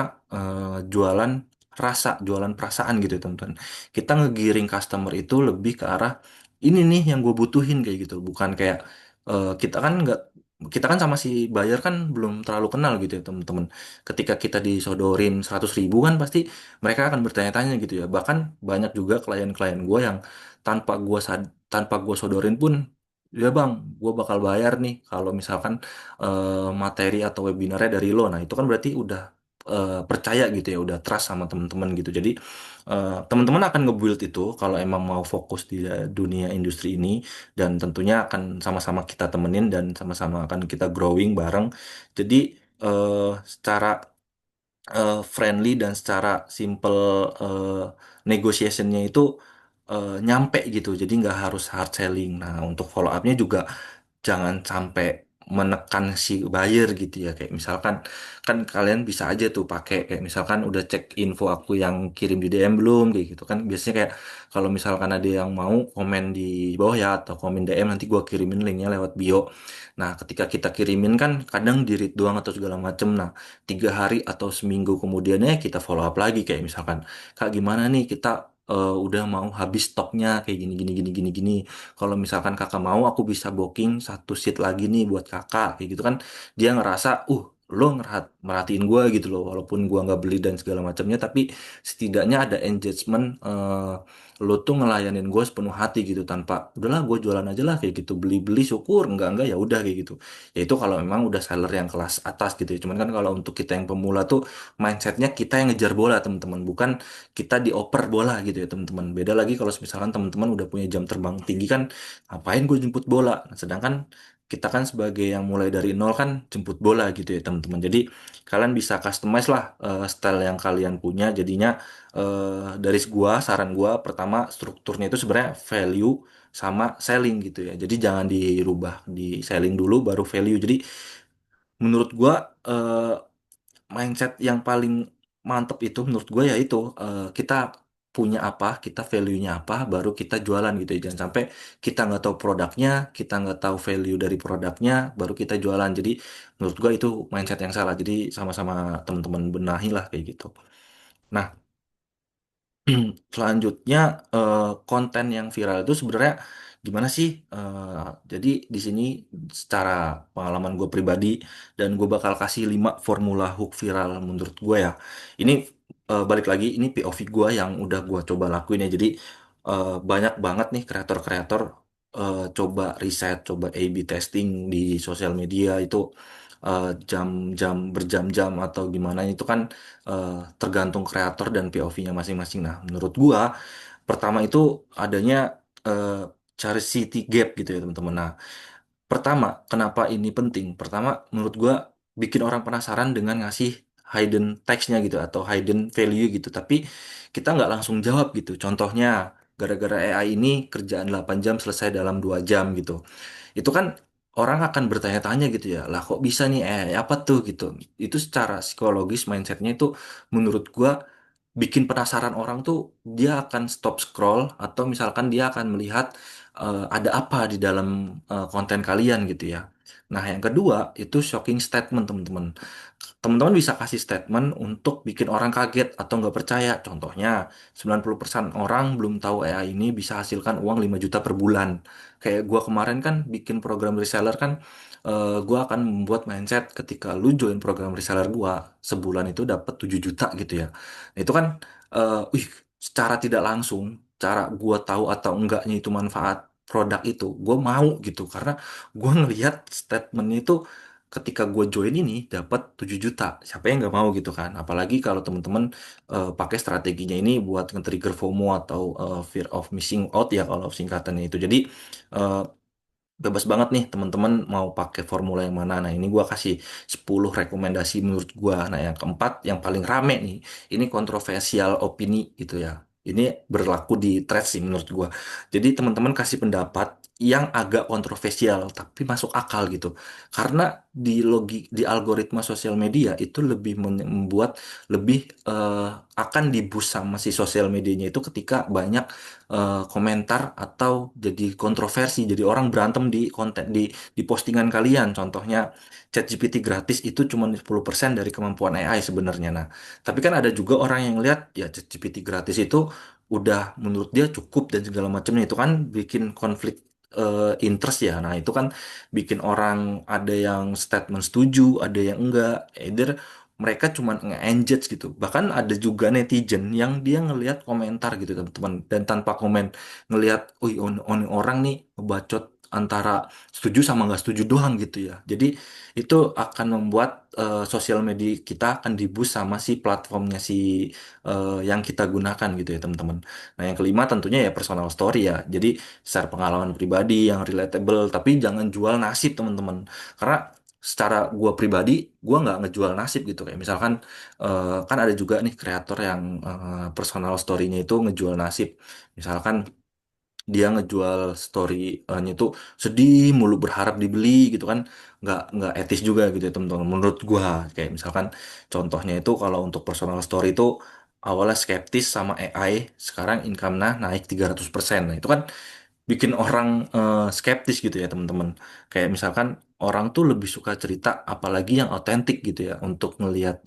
jualan rasa, jualan perasaan gitu ya teman-teman. Kita ngegiring customer itu lebih ke arah ini nih yang gue butuhin kayak gitu. Bukan kayak kita kan nggak, kita kan sama si buyer kan belum terlalu kenal gitu ya teman-teman. Ketika kita disodorin 100 ribu kan pasti mereka akan bertanya-tanya gitu ya. Bahkan banyak juga klien-klien gue yang tanpa gue sodorin pun, ya bang, gue bakal bayar nih kalau misalkan materi atau webinarnya dari lo. Nah itu kan berarti udah percaya gitu ya, udah trust sama teman-teman gitu. Jadi teman-teman akan nge-build itu kalau emang mau fokus di dunia industri ini, dan tentunya akan sama-sama kita temenin dan sama-sama akan kita growing bareng. Jadi secara friendly dan secara simple negotiationnya itu nyampe gitu. Jadi nggak harus hard selling. Nah untuk follow up-nya juga jangan sampai menekan si buyer gitu ya. Kayak misalkan kan kalian bisa aja tuh pakai kayak misalkan udah cek info aku yang kirim di DM belum kayak gitu kan. Biasanya kayak kalau misalkan ada yang mau komen di bawah ya atau komen DM, nanti gua kirimin linknya lewat bio. Nah ketika kita kirimin kan kadang di read doang atau segala macem. Nah 3 hari atau seminggu kemudiannya kita follow up lagi kayak misalkan Kak gimana nih kita udah mau habis stoknya kayak gini gini gini gini gini. Kalau misalkan kakak mau, aku bisa booking 1 seat lagi nih buat kakak, kayak gitu kan. Dia ngerasa, lo merhatiin gue gitu loh, walaupun gue nggak beli dan segala macamnya, tapi setidaknya ada engagement, lo tuh ngelayanin gue sepenuh hati gitu, tanpa, udahlah gue jualan aja lah kayak gitu, beli-beli syukur, enggak ya udah kayak gitu. Ya itu kalau memang udah seller yang kelas atas gitu ya. Cuman kan kalau untuk kita yang pemula tuh, mindsetnya kita yang ngejar bola teman-teman, bukan kita dioper bola gitu ya teman-teman. Beda lagi kalau misalkan teman-teman udah punya jam terbang tinggi kan, ngapain gue jemput bola. Nah, sedangkan kita kan sebagai yang mulai dari nol kan jemput bola gitu ya teman-teman. Jadi kalian bisa customize lah style yang kalian punya. Jadinya dari gua, saran gua pertama strukturnya itu sebenarnya value sama selling gitu ya. Jadi jangan dirubah, di selling dulu baru value. Jadi menurut gua mindset yang paling mantep itu menurut gue ya itu kita punya apa, kita value-nya apa, baru kita jualan gitu ya. Jangan sampai kita nggak tahu produknya, kita nggak tahu value dari produknya, baru kita jualan. Jadi menurut gue itu mindset yang salah. Jadi sama-sama teman-teman benahi lah kayak gitu. Nah, selanjutnya konten yang viral itu sebenarnya gimana sih? Jadi di sini secara pengalaman gue pribadi, dan gue bakal kasih 5 formula hook viral menurut gue ya. Ini balik lagi ini POV gue yang udah gue coba lakuin ya. Jadi banyak banget nih kreator-kreator coba riset, coba A/B testing di sosial media itu jam-jam berjam-jam atau gimana itu kan eh, tergantung kreator dan POV-nya masing-masing. Nah, menurut gua pertama itu adanya eh, city gap gitu ya teman-teman. Nah, pertama kenapa ini penting? Pertama menurut gua bikin orang penasaran dengan ngasih hidden text-nya gitu atau hidden value gitu. Tapi kita nggak langsung jawab gitu. Contohnya gara-gara AI ini kerjaan 8 jam selesai dalam 2 jam gitu. Itu kan orang akan bertanya-tanya gitu ya, lah kok bisa nih apa tuh gitu. Itu secara psikologis mindsetnya itu menurut gua bikin penasaran orang tuh, dia akan stop scroll atau misalkan dia akan melihat ada apa di dalam konten kalian gitu ya. Nah, yang kedua itu shocking statement, teman-teman. Teman-teman bisa kasih statement untuk bikin orang kaget atau nggak percaya. Contohnya, 90% orang belum tahu AI ini bisa hasilkan uang 5 juta per bulan. Kayak gua kemarin kan bikin program reseller kan, gua akan membuat mindset ketika lu join program reseller gua, sebulan itu dapat 7 juta gitu ya. Nah, itu kan, wih, secara tidak langsung, cara gua tahu atau enggaknya itu manfaat produk itu, gue mau gitu karena gue ngelihat statementnya itu ketika gue join ini dapat 7 juta. Siapa yang nggak mau gitu kan? Apalagi kalau teman-teman pakai strateginya ini buat nge-trigger FOMO atau fear of missing out ya kalau singkatannya itu. Jadi eh, bebas banget nih teman-teman mau pakai formula yang mana. Nah, ini gua kasih 10 rekomendasi menurut gua. Nah, yang keempat yang paling rame nih, ini kontroversial opini gitu ya. Ini berlaku di thread sih menurut gua. Jadi teman-teman kasih pendapat yang agak kontroversial tapi masuk akal gitu. Karena di algoritma sosial media itu lebih membuat lebih akan diboost sama si sosial medianya itu ketika banyak komentar atau jadi kontroversi, jadi orang berantem di konten di postingan kalian. Contohnya ChatGPT gratis itu cuma 10% dari kemampuan AI sebenarnya. Nah, tapi kan ada juga orang yang lihat ya ChatGPT gratis itu udah menurut dia cukup dan segala macamnya, itu kan bikin konflik interest ya. Nah, itu kan bikin orang ada yang statement setuju, ada yang enggak. Either mereka cuma nge-engage gitu. Bahkan ada juga netizen yang dia ngelihat komentar gitu teman-teman, dan tanpa komen ngelihat, wih, orang nih ngebacot antara setuju sama nggak setuju doang gitu ya. Jadi itu akan membuat sosial media kita akan diboost sama si platformnya si yang kita gunakan gitu ya teman-teman. Nah, yang kelima tentunya ya personal story ya. Jadi share pengalaman pribadi yang relatable, tapi jangan jual nasib teman-teman. Karena secara gua pribadi, gua nggak ngejual nasib gitu. Kayak misalkan kan ada juga nih kreator yang personal story-nya itu ngejual nasib. Misalkan dia ngejual story-nya itu sedih mulu berharap dibeli gitu kan, nggak etis juga gitu ya teman-teman menurut gua. Kayak misalkan contohnya itu kalau untuk personal story itu awalnya skeptis sama AI, sekarang income-nya naik 300%. Nah, itu kan bikin orang skeptis gitu ya teman-teman. Kayak misalkan orang tuh lebih suka cerita apalagi yang otentik gitu ya untuk ngelihat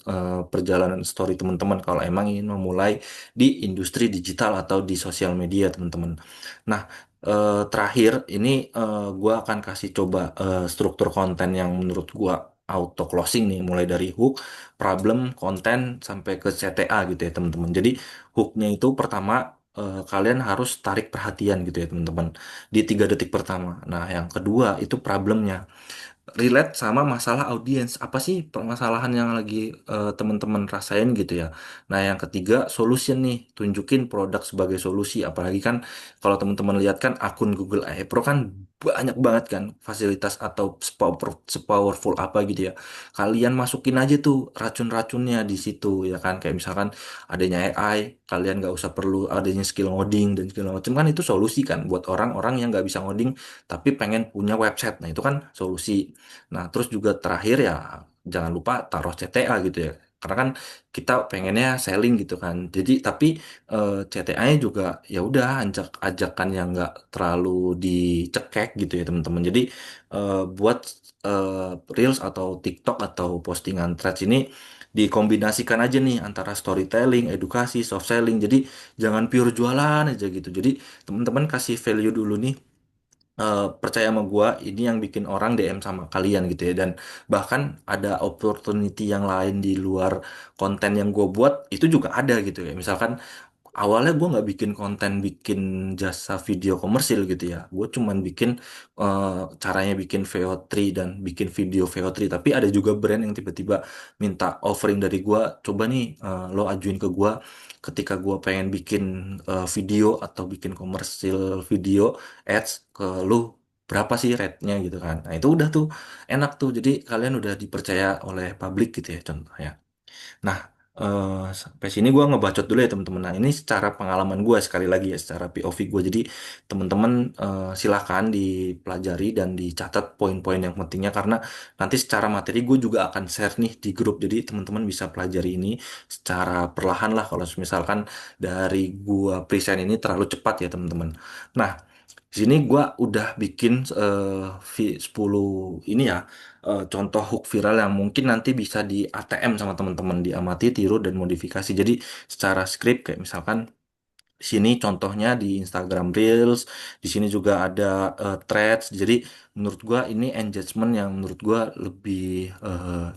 perjalanan story teman-teman kalau emang ingin memulai di industri digital atau di sosial media teman-teman. Nah, terakhir ini gua akan kasih coba struktur konten yang menurut gua auto closing nih, mulai dari hook, problem, konten sampai ke CTA gitu ya teman-teman. Jadi hooknya itu pertama, kalian harus tarik perhatian gitu ya teman-teman di 3 detik pertama. Nah, yang kedua itu problemnya, relate sama masalah audiens. Apa sih permasalahan yang lagi teman-teman rasain gitu ya. Nah, yang ketiga solution nih, tunjukin produk sebagai solusi. Apalagi kan kalau teman-teman lihat kan akun Google AI Pro kan banyak banget kan fasilitas atau sepowerful apa gitu ya. Kalian masukin aja tuh racun-racunnya di situ ya kan. Kayak misalkan adanya AI, kalian nggak usah perlu adanya skill ngoding dan segala macam, kan itu solusi kan buat orang-orang yang nggak bisa ngoding tapi pengen punya website. Nah, itu kan solusi. Nah, terus juga terakhir ya jangan lupa taruh CTA gitu ya. Karena kan kita pengennya selling gitu kan. Jadi tapi CTA-nya juga ya udah ajakan yang nggak terlalu dicekek gitu ya teman-teman. Jadi buat Reels atau TikTok atau postingan Threads ini dikombinasikan aja nih antara storytelling, edukasi, soft selling. Jadi jangan pure jualan aja gitu. Jadi teman-teman kasih value dulu nih, percaya sama gua ini yang bikin orang DM sama kalian gitu ya. Dan bahkan ada opportunity yang lain di luar konten yang gue buat itu juga ada gitu ya. Misalkan awalnya gue nggak bikin konten bikin jasa video komersil gitu ya, gue cuman bikin eh, caranya bikin VO3 dan bikin video VO3. Tapi ada juga brand yang tiba-tiba minta offering dari gue, coba nih lo ajuin ke gue ketika gue pengen bikin video atau bikin komersil video ads ke lu, berapa sih rate-nya gitu kan. Nah, itu udah tuh enak tuh, jadi kalian udah dipercaya oleh publik gitu ya contohnya. Nah, Sampai sini gue ngebacot dulu ya teman-teman. Nah ini secara pengalaman gue sekali lagi ya, secara POV gue. Jadi teman-teman silahkan dipelajari dan dicatat poin-poin yang pentingnya karena nanti secara materi gue juga akan share nih di grup. Jadi teman-teman bisa pelajari ini secara perlahan lah kalau misalkan dari gue present ini terlalu cepat ya teman-teman. Nah, di sini gua udah bikin 10 ini ya, contoh hook viral yang mungkin nanti bisa di ATM sama teman-teman, diamati, tiru dan modifikasi. Jadi secara script kayak misalkan di sini contohnya di Instagram Reels, di sini juga ada Threads. Jadi menurut gua ini engagement yang menurut gua lebih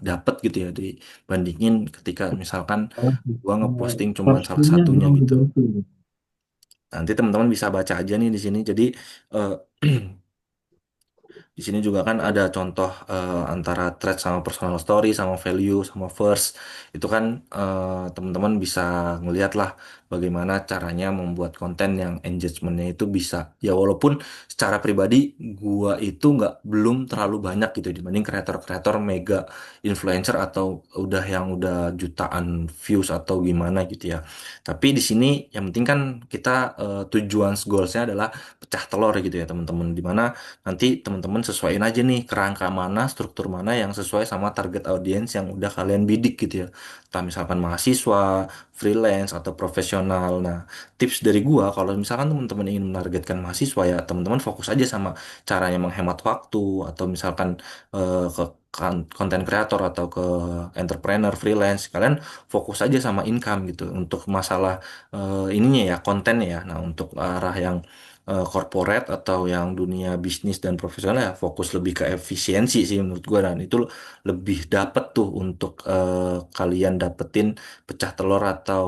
dapet gitu ya dibandingin ketika misalkan Oh, gua ngeposting cuma salah Persnya satunya memang gitu. dibantu. Nanti teman-teman bisa baca aja nih di sini. Jadi eh, di sini juga kan ada contoh antara thread sama personal story sama value sama verse itu kan teman-teman bisa ngeliat lah bagaimana caranya membuat konten yang engagementnya itu bisa ya walaupun secara pribadi gua itu nggak belum terlalu banyak gitu dibanding kreator-kreator mega influencer atau udah jutaan views atau gimana gitu ya tapi di sini yang penting kan kita tujuan goalsnya adalah pecah telur gitu ya teman-teman dimana nanti teman-teman sesuaiin aja nih kerangka mana, struktur mana yang sesuai sama target audiens yang udah kalian bidik gitu ya. Entah misalkan mahasiswa, freelance, atau profesional. Nah, tips dari gua kalau misalkan teman-teman ingin menargetkan mahasiswa ya, teman-teman fokus aja sama caranya menghemat waktu atau misalkan ke konten kreator atau ke entrepreneur, freelance. Kalian fokus aja sama income gitu untuk masalah ininya ya, kontennya ya. Nah, untuk arah yang corporate atau yang dunia bisnis dan profesional ya fokus lebih ke efisiensi sih menurut gua dan itu lebih dapet tuh untuk kalian dapetin pecah telur atau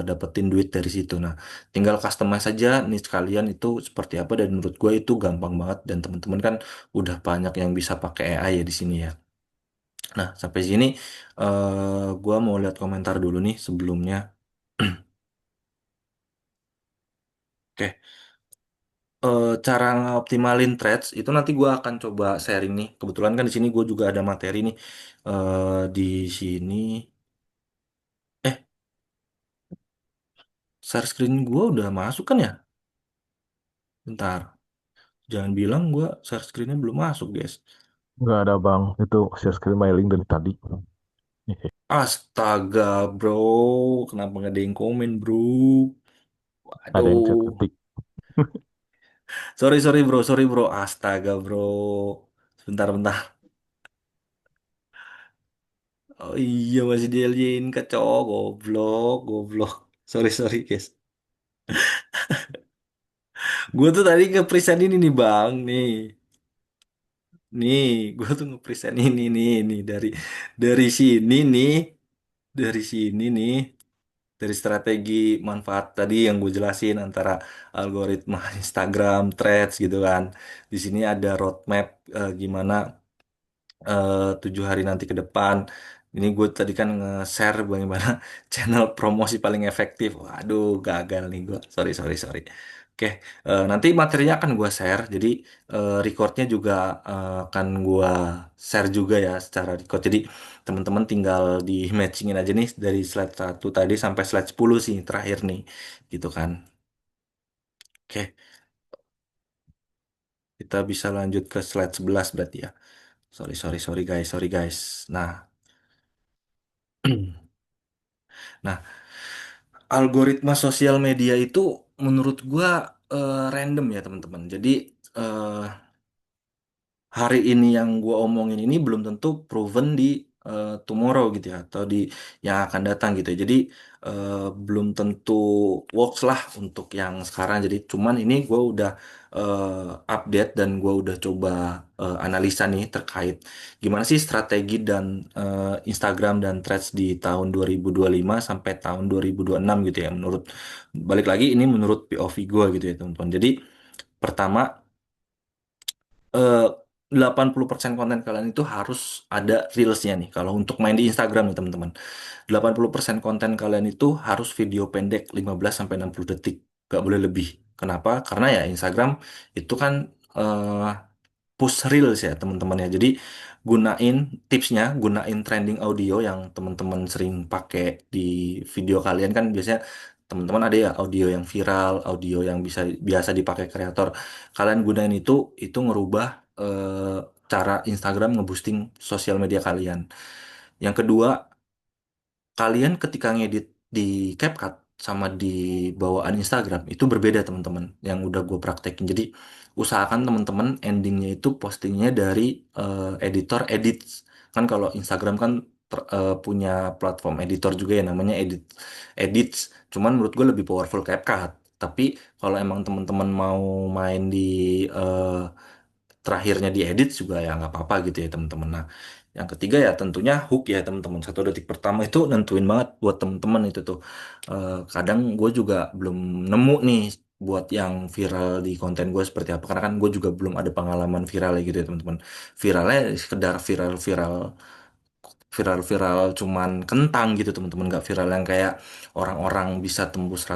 dapetin duit dari situ. Nah, tinggal customize saja nih sekalian itu seperti apa dan menurut gua itu gampang banget dan teman-teman kan udah banyak yang bisa pakai AI ya di sini ya. Nah, sampai sini gua mau lihat komentar dulu nih sebelumnya. Oke. Cara ngoptimalin threads itu nanti gue akan coba sharing nih. Kebetulan kan di sini gue juga ada materi nih. Di sini, eh, share screen gue udah masuk kan ya? Bentar, jangan bilang gue share screennya belum masuk, guys. Nggak ada bang, itu share screen mailing dari tadi. Astaga, bro, kenapa nggak ada yang komen, bro? Ada yang chat Aduh, ketik. sorry bro. Astaga, bro. Bentar. Oh iya masih di LJ-in kacau, goblok. Sorry guys. Gue tuh tadi nge-present ini nih bang, nih, gue tuh nge-present ini nih dari sini nih, dari sini nih, dari strategi manfaat tadi yang gue jelasin antara algoritma Instagram, Threads gitu kan. Di sini ada roadmap gimana 7 hari nanti ke depan. Ini gue tadi kan nge-share bagaimana channel promosi paling efektif. Waduh, gagal nih gue. Sorry. Oke, nanti materinya akan gue share. Jadi recordnya juga akan gue share juga ya secara record. Jadi teman-teman tinggal di matchingin aja nih dari slide 1 tadi sampai slide 10 sih terakhir nih, gitu kan. Oke, kita bisa lanjut ke slide 11 berarti ya. Sorry guys. Nah. Nah, algoritma sosial media itu menurut gua random ya teman-teman. Jadi eh, hari ini yang gua omongin ini belum tentu proven di tomorrow gitu ya atau di yang akan datang gitu ya. Jadi eh, belum tentu works lah untuk yang sekarang. Jadi cuman ini gua udah update dan gua udah coba analisa nih terkait gimana sih strategi dan Instagram dan Threads di tahun 2025 sampai tahun 2026 gitu ya. Menurut balik lagi ini menurut POV gua gitu ya teman-teman. Jadi pertama eh, 80% konten kalian itu harus ada reelsnya nih. Kalau untuk main di Instagram nih teman-teman. 80% konten kalian itu harus video pendek 15 sampai 60 detik. Gak boleh lebih. Kenapa? Karena ya Instagram itu kan eh, push reels ya teman-teman ya. Jadi gunain tipsnya, gunain trending audio yang teman-teman sering pakai di video kalian kan biasanya teman-teman ada ya audio yang viral, audio yang bisa biasa dipakai kreator. Kalian gunain itu ngerubah cara Instagram ngeboosting sosial media kalian. Yang kedua, kalian ketika ngedit di CapCut sama di bawaan Instagram itu berbeda teman-teman yang udah gue praktekin. Jadi usahakan teman-teman endingnya itu postingnya dari editor edits. Kan kalau Instagram kan punya platform editor juga ya namanya edits. Cuman menurut gue lebih powerful CapCut. Tapi kalau emang teman-teman mau main di eh, terakhirnya diedit juga ya nggak apa-apa gitu ya teman-teman. Nah, yang ketiga ya tentunya hook ya teman-teman. 1 detik pertama itu nentuin banget buat teman-teman itu tuh. Kadang gue juga belum nemu nih buat yang viral di konten gue seperti apa. Karena kan gue juga belum ada pengalaman viral gitu ya teman-teman. Viralnya sekedar viral-viral viral-viral cuman kentang gitu teman-teman, nggak viral yang kayak orang-orang bisa tembus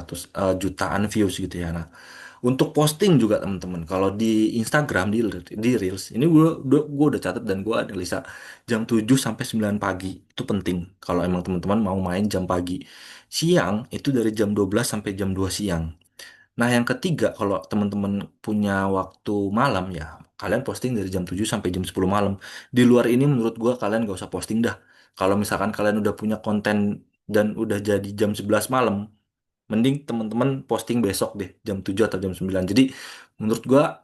jutaan views gitu ya. Nah, untuk posting juga teman-teman, kalau di Instagram di Reels ini gue udah catat dan gue analisa jam 7 sampai 9 pagi itu penting kalau emang teman-teman mau main jam pagi. Siang itu dari jam 12 sampai jam 2 siang. Nah, yang ketiga, kalau teman-teman punya waktu malam ya, kalian posting dari jam 7 sampai jam 10 malam. Di luar ini menurut gua kalian gak usah posting dah. Kalau misalkan kalian udah punya konten dan udah jadi jam 11 malam, mending teman-teman posting besok deh, jam 7 atau jam 9. Jadi menurut gua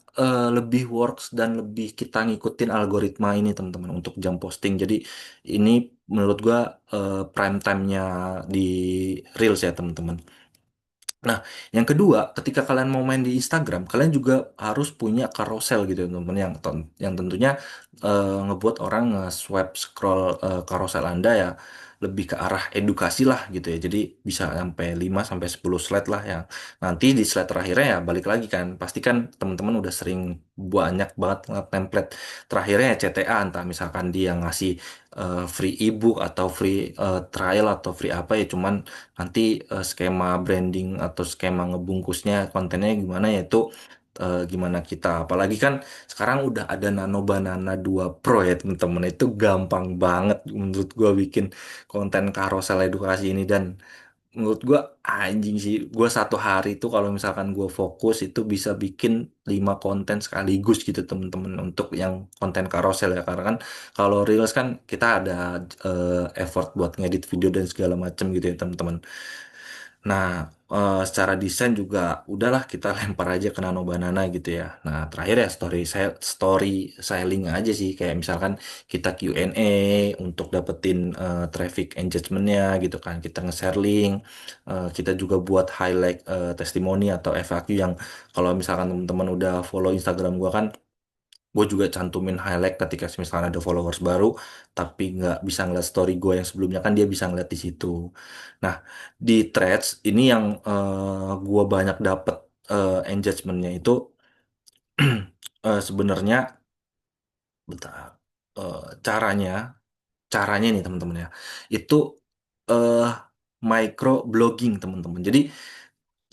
lebih works dan lebih kita ngikutin algoritma ini teman-teman untuk jam posting. Jadi ini menurut gua prime time-nya di Reels ya teman-teman. Nah, yang kedua, ketika kalian mau main di Instagram, kalian juga harus punya carousel gitu, teman-teman, yang tentunya ngebuat orang nge-swipe scroll carousel Anda ya lebih ke arah edukasi lah gitu ya. Jadi bisa sampai 5 sampai 10 slide lah yang nanti di slide terakhirnya ya balik lagi kan. Pasti kan teman-teman udah sering banyak banget ngeliat template terakhirnya ya CTA, entah misalkan dia ngasih free ebook atau free trial atau free apa ya, cuman nanti skema branding atau skema ngebungkusnya kontennya gimana ya itu gimana kita, apalagi kan sekarang udah ada Nano Banana 2 Pro ya teman-teman, itu gampang banget menurut gua bikin konten karosel edukasi ini. Dan menurut gua anjing sih, gua 1 hari itu kalau misalkan gua fokus itu bisa bikin 5 konten sekaligus gitu temen-temen untuk yang konten karosel ya, karena kan kalau reels kan kita ada effort buat ngedit video dan segala macem gitu ya teman-teman. Nah, secara desain juga udahlah kita lempar aja ke Nano Banana gitu ya. Nah, terakhir ya story selling aja sih, kayak misalkan kita Q&A untuk dapetin traffic engagementnya gitu kan. Kita nge-share link, kita juga buat highlight testimoni atau FAQ yang kalau misalkan teman-teman udah follow Instagram gua kan, gue juga cantumin highlight ketika misalkan ada followers baru tapi nggak bisa ngeliat story gue yang sebelumnya kan dia bisa ngeliat di situ. Nah, di threads ini yang gue banyak dapet engagementnya itu sebenarnya bentar, eh, caranya caranya nih teman-teman ya itu eh micro blogging teman-teman. Jadi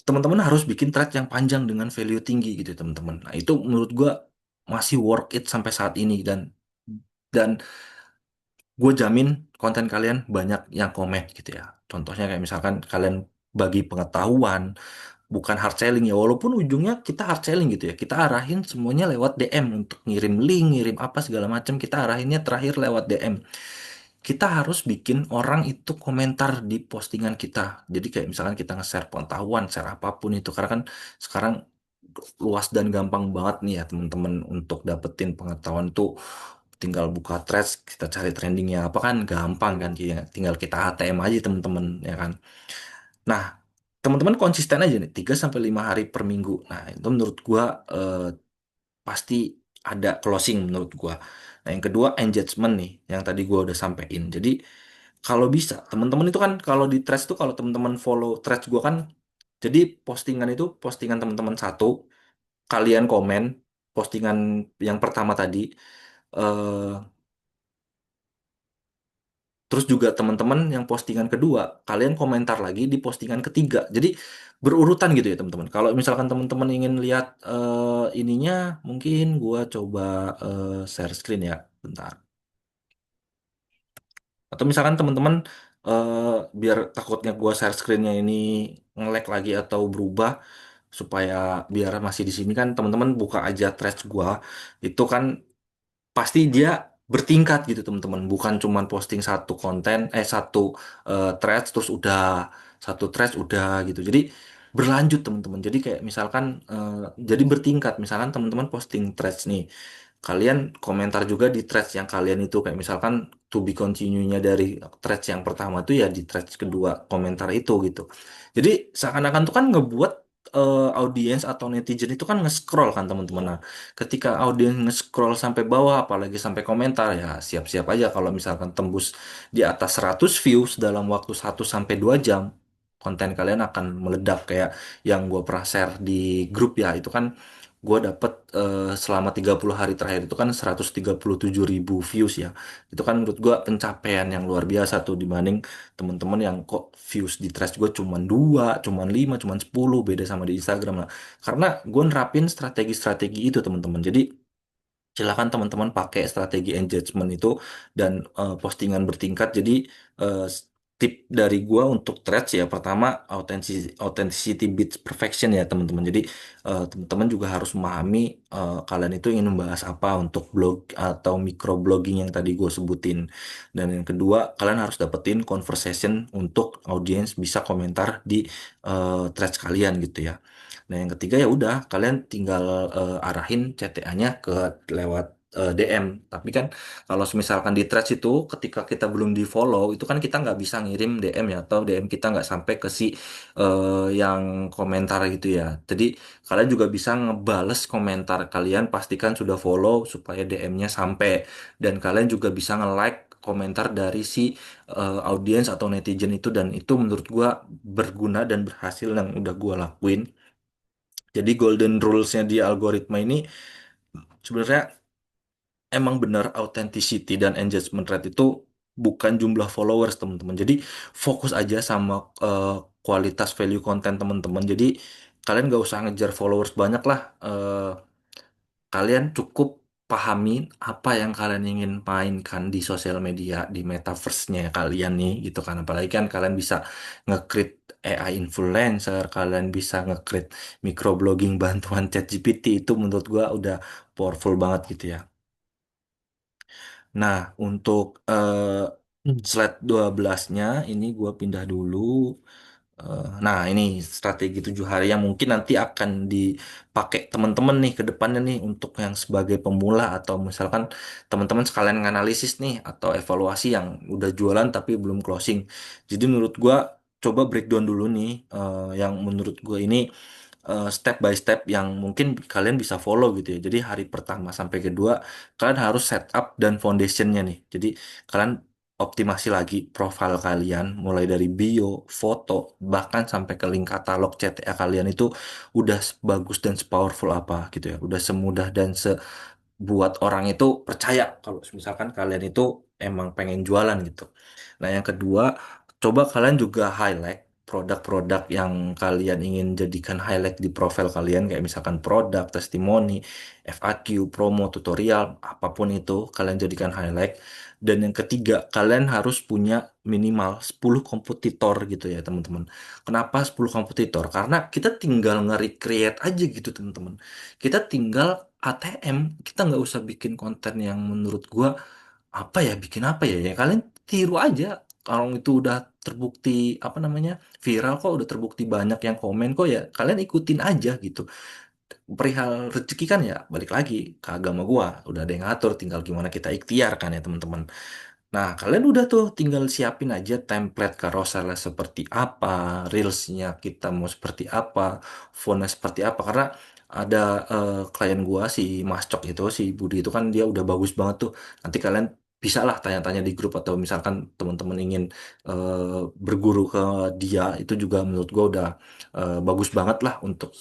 teman-teman harus bikin thread yang panjang dengan value tinggi gitu teman-teman. Nah, itu menurut gue masih worth it sampai saat ini. Dan gue jamin konten kalian banyak yang komen gitu ya. Contohnya kayak misalkan kalian bagi pengetahuan, bukan hard selling ya. Walaupun ujungnya kita hard selling gitu ya. Kita arahin semuanya lewat DM untuk ngirim link, ngirim apa segala macam. Kita arahinnya terakhir lewat DM. Kita harus bikin orang itu komentar di postingan kita. Jadi kayak misalkan kita nge-share pengetahuan, share apapun itu. Karena kan sekarang luas dan gampang banget nih ya teman-teman untuk dapetin pengetahuan tuh, tinggal buka threads kita cari trendingnya apa kan gampang kan, tinggal kita ATM aja teman-teman ya kan. Nah, teman-teman konsisten aja nih 3 sampai 5 hari per minggu. Nah, itu menurut gua pasti ada closing menurut gua. Nah, yang kedua engagement nih yang tadi gua udah sampein. Jadi kalau bisa teman-teman itu kan kalau di threads tuh, kalau teman-teman follow threads gua kan, jadi postingan itu postingan teman-teman satu, kalian komen postingan yang pertama tadi, eh Terus juga teman-teman yang postingan kedua, kalian komentar lagi di postingan ketiga. Jadi berurutan gitu ya teman-teman. Kalau misalkan teman-teman ingin lihat ininya, mungkin gua coba share screen ya, bentar. Atau misalkan teman-teman eh, biar takutnya gua share screennya ini nge-lag lagi atau berubah, supaya biar masih di sini kan teman-teman buka aja threads gua, itu kan pasti dia bertingkat gitu teman-teman, bukan cuman posting satu konten satu threads terus udah, satu threads udah gitu. Jadi berlanjut teman-teman, jadi kayak misalkan jadi bertingkat. Misalkan teman-teman posting threads nih, kalian komentar juga di threads yang kalian itu, kayak misalkan to be continue-nya dari threads yang pertama tuh ya di threads kedua komentar itu gitu. Jadi seakan-akan tuh kan ngebuat audiens atau netizen itu kan nge-scroll kan teman-teman. Nah, ketika audiens nge-scroll sampai bawah apalagi sampai komentar, ya siap-siap aja kalau misalkan tembus di atas 100 views dalam waktu 1 sampai 2 jam, konten kalian akan meledak kayak yang gue pernah share di grup ya. Itu kan gue dapet selama 30 hari terakhir itu kan 137.000 views ya. Itu kan menurut gue pencapaian yang luar biasa tuh, dibanding teman-teman yang kok views di threads gue cuman 2, cuman 5, cuman 10, beda sama di Instagram lah. Karena gue nerapin strategi-strategi itu teman-teman. Jadi silakan teman-teman pakai strategi engagement itu dan postingan bertingkat. Jadi eh, tip dari gua untuk threads ya, pertama authenticity beats perfection ya teman-teman. Jadi teman-teman juga harus memahami kalian itu ingin membahas apa untuk blog atau microblogging yang tadi gue sebutin. Dan yang kedua, kalian harus dapetin conversation untuk audiens bisa komentar di threads kalian gitu ya. Nah, yang ketiga ya udah kalian tinggal arahin CTA-nya ke lewat DM. Tapi kan kalau misalkan di threads itu ketika kita belum di follow itu kan kita nggak bisa ngirim DM ya, atau DM kita nggak sampai ke si yang komentar gitu ya. Jadi kalian juga bisa ngebales komentar kalian, pastikan sudah follow supaya DM-nya sampai. Dan kalian juga bisa nge-like komentar dari si audiens atau netizen itu, dan itu menurut gua berguna dan berhasil yang udah gua lakuin. Jadi golden rules-nya di algoritma ini sebenarnya emang benar authenticity dan engagement rate itu bukan jumlah followers teman-teman. Jadi fokus aja sama eh, kualitas value konten teman-teman. Jadi kalian nggak usah ngejar followers banyak lah. Kalian cukup pahami apa yang kalian ingin mainkan di sosial media, di metaverse-nya kalian nih gitu kan. Apalagi kan kalian bisa nge-create AI influencer, kalian bisa nge-create microblogging bantuan ChatGPT. Itu menurut gua udah powerful banget gitu ya. Nah, untuk slide 12-nya ini gua pindah dulu. Nah, ini strategi 7 hari yang mungkin nanti akan dipakai teman-teman nih ke depannya nih, untuk yang sebagai pemula atau misalkan teman-teman sekalian nganalisis nih atau evaluasi yang udah jualan tapi belum closing. Jadi menurut gua coba breakdown dulu nih yang menurut gua ini step by step yang mungkin kalian bisa follow gitu ya. Jadi hari pertama sampai kedua kalian harus setup dan foundationnya nih. Jadi kalian optimasi lagi profil kalian mulai dari bio, foto, bahkan sampai ke link katalog CTA kalian itu udah bagus dan sepowerful apa gitu ya. Udah semudah dan buat orang itu percaya kalau misalkan kalian itu emang pengen jualan gitu. Nah, yang kedua, coba kalian juga highlight produk-produk yang kalian ingin jadikan highlight di profil kalian, kayak misalkan produk, testimoni, FAQ, promo, tutorial, apapun itu kalian jadikan highlight. Dan yang ketiga, kalian harus punya minimal 10 kompetitor gitu ya, teman-teman. Kenapa 10 kompetitor? Karena kita tinggal nge-recreate aja gitu, teman-teman. Kita tinggal ATM, kita nggak usah bikin konten yang menurut gua apa ya, bikin apa ya, ya kalian tiru aja. Kalau itu udah terbukti apa namanya viral kok, udah terbukti banyak yang komen kok, ya kalian ikutin aja gitu. Perihal rezeki kan ya balik lagi ke agama gua, udah ada yang ngatur, tinggal gimana kita ikhtiar kan ya teman-teman. Nah, kalian udah tuh tinggal siapin aja template carousel seperti apa, reelsnya kita mau seperti apa, fontnya seperti apa. Karena ada klien gua si Mas Cok itu, si Budi itu kan dia udah bagus banget tuh. Nanti kalian bisa lah tanya-tanya di grup, atau misalkan teman-teman ingin berguru ke dia, itu juga menurut gua udah bagus banget lah untuk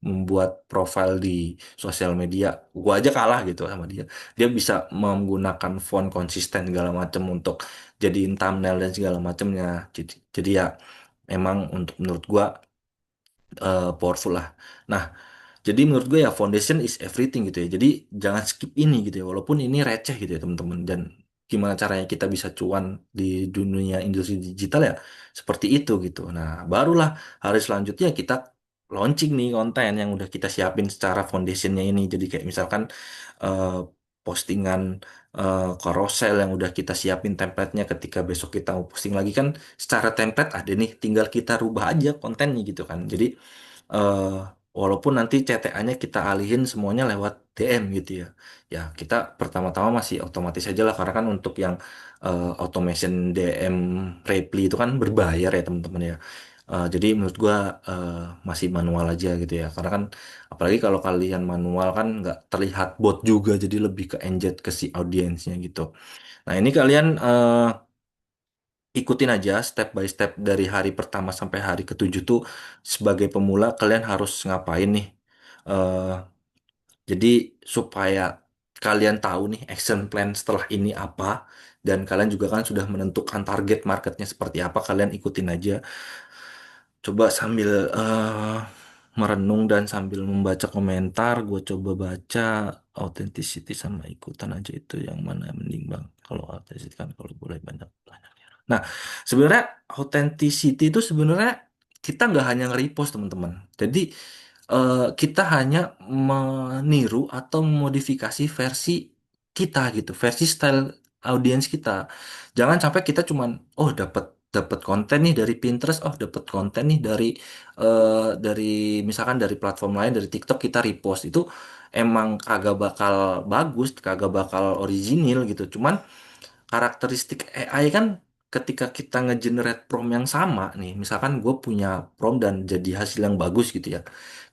membuat profil di sosial media. Gua aja kalah gitu sama dia. Dia bisa menggunakan font konsisten segala macam untuk jadiin thumbnail dan segala macamnya. Jadi ya emang untuk menurut gua powerful lah. Nah, jadi menurut gue ya foundation is everything gitu ya. Jadi jangan skip ini gitu ya. Walaupun ini receh gitu ya teman-teman. Dan gimana caranya kita bisa cuan di dunia industri digital ya seperti itu gitu. Nah, barulah hari selanjutnya kita launching nih konten yang udah kita siapin secara foundationnya ini. Jadi kayak misalkan eh, postingan carousel yang udah kita siapin template-nya ketika besok kita mau posting lagi kan secara template ada nih. Tinggal kita rubah aja kontennya gitu kan. Jadi eh walaupun nanti CTA-nya kita alihin semuanya lewat DM gitu ya. Ya, kita pertama-tama masih otomatis aja lah karena kan untuk yang automation DM reply itu kan berbayar ya teman-teman ya. Jadi menurut gua masih manual aja gitu ya. Karena kan apalagi kalau kalian manual kan nggak terlihat bot juga jadi lebih ke engage ke si audiensnya gitu. Nah, ini kalian ikutin aja step by step dari hari pertama sampai hari ketujuh tuh sebagai pemula kalian harus ngapain nih. Eh, jadi supaya kalian tahu nih action plan setelah ini apa dan kalian juga kan sudah menentukan target marketnya seperti apa kalian ikutin aja. Coba sambil merenung dan sambil membaca komentar, gue coba baca authenticity sama ikutan aja itu yang mana yang mending bang. Kalau authenticity kan kalau boleh banyak. Nah, sebenarnya authenticity itu sebenarnya kita nggak hanya nge-repost teman-teman. Jadi kita hanya meniru atau memodifikasi versi kita gitu, versi style audiens kita. Jangan sampai kita cuman oh dapat dapat konten nih dari Pinterest, oh dapat konten nih dari misalkan dari platform lain dari TikTok kita repost itu emang kagak bakal bagus, kagak bakal original gitu. Cuman karakteristik AI kan ketika kita nge-generate prompt yang sama nih, misalkan gue punya prompt dan jadi hasil yang bagus gitu ya.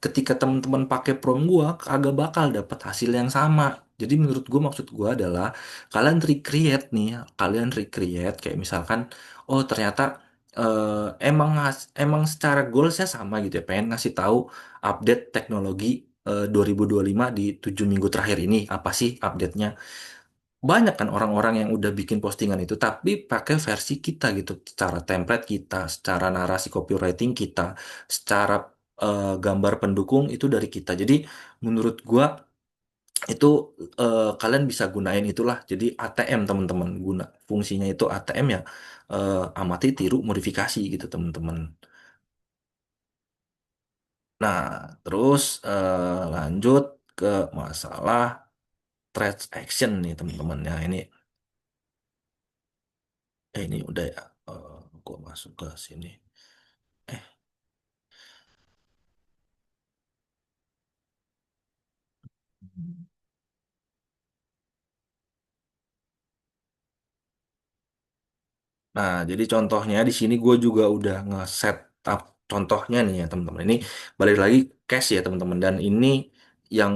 Ketika teman-teman pakai prompt gue, kagak bakal dapat hasil yang sama. Jadi menurut gue maksud gue adalah kalian recreate nih, kalian recreate kayak misalkan, oh ternyata emang secara goalsnya sama gitu ya, pengen ngasih tahu update teknologi 2025 di 7 minggu terakhir ini apa sih update-nya. Banyak kan orang-orang yang udah bikin postingan itu, tapi pakai versi kita gitu, secara template kita, secara narasi copywriting kita, secara gambar pendukung itu dari kita. Jadi menurut gua itu kalian bisa gunain itulah. Jadi ATM teman-teman guna fungsinya itu ATM ya amati, tiru, modifikasi gitu teman-teman. Nah, terus lanjut ke masalah thread action nih teman-teman. Ya ini udah ya. Gua masuk ke sini. Eh, Nah, jadi contohnya di sini gue juga udah nge-set up contohnya nih ya teman-teman. Ini balik lagi cache ya teman-teman. Dan ini yang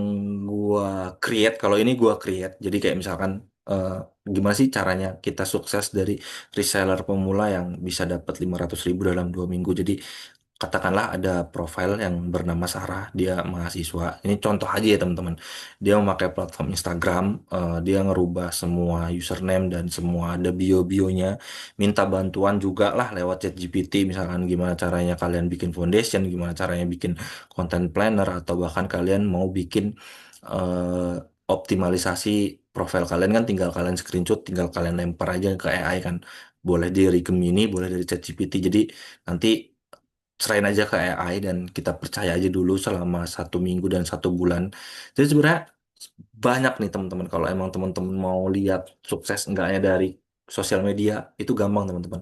gue create. Kalau ini gue create. Jadi kayak misalkan eh, gimana sih caranya kita sukses dari reseller pemula yang bisa dapat 500.000 dalam 2 minggu. Jadi katakanlah ada profil yang bernama Sarah, dia mahasiswa. Ini contoh aja ya teman-teman. Dia memakai platform Instagram, dia ngerubah semua username dan semua ada bio-bionya. Minta bantuan juga lah lewat ChatGPT, misalkan gimana caranya kalian bikin foundation, gimana caranya bikin content planner, atau bahkan kalian mau bikin eh, optimalisasi profil kalian kan tinggal kalian screenshot, tinggal kalian lempar aja ke AI kan. Boleh dari Gemini, boleh dari ChatGPT. Jadi nanti serahin aja ke AI dan kita percaya aja dulu selama 1 minggu dan 1 bulan. Jadi sebenarnya banyak nih teman-teman kalau emang teman-teman mau lihat sukses enggaknya dari sosial media itu gampang teman-teman.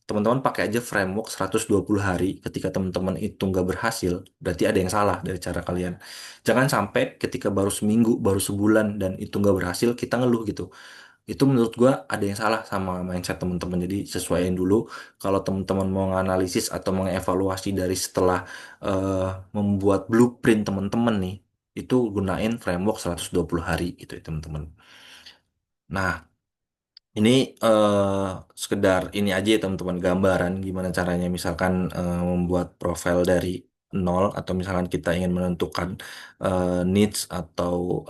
Teman-teman pakai aja framework 120 hari. Ketika teman-teman itu nggak berhasil, berarti ada yang salah dari cara kalian. Jangan sampai ketika baru seminggu, baru sebulan dan itu nggak berhasil, kita ngeluh gitu. Itu menurut gua ada yang salah sama mindset teman-teman. Jadi sesuaiin dulu kalau teman-teman mau nganalisis atau mengevaluasi dari setelah eh, membuat blueprint teman-teman nih, itu gunain framework 120 hari gitu ya teman-teman. Nah, ini sekedar ini aja ya teman-teman gambaran gimana caranya misalkan membuat profil dari nol atau misalkan kita ingin menentukan needs atau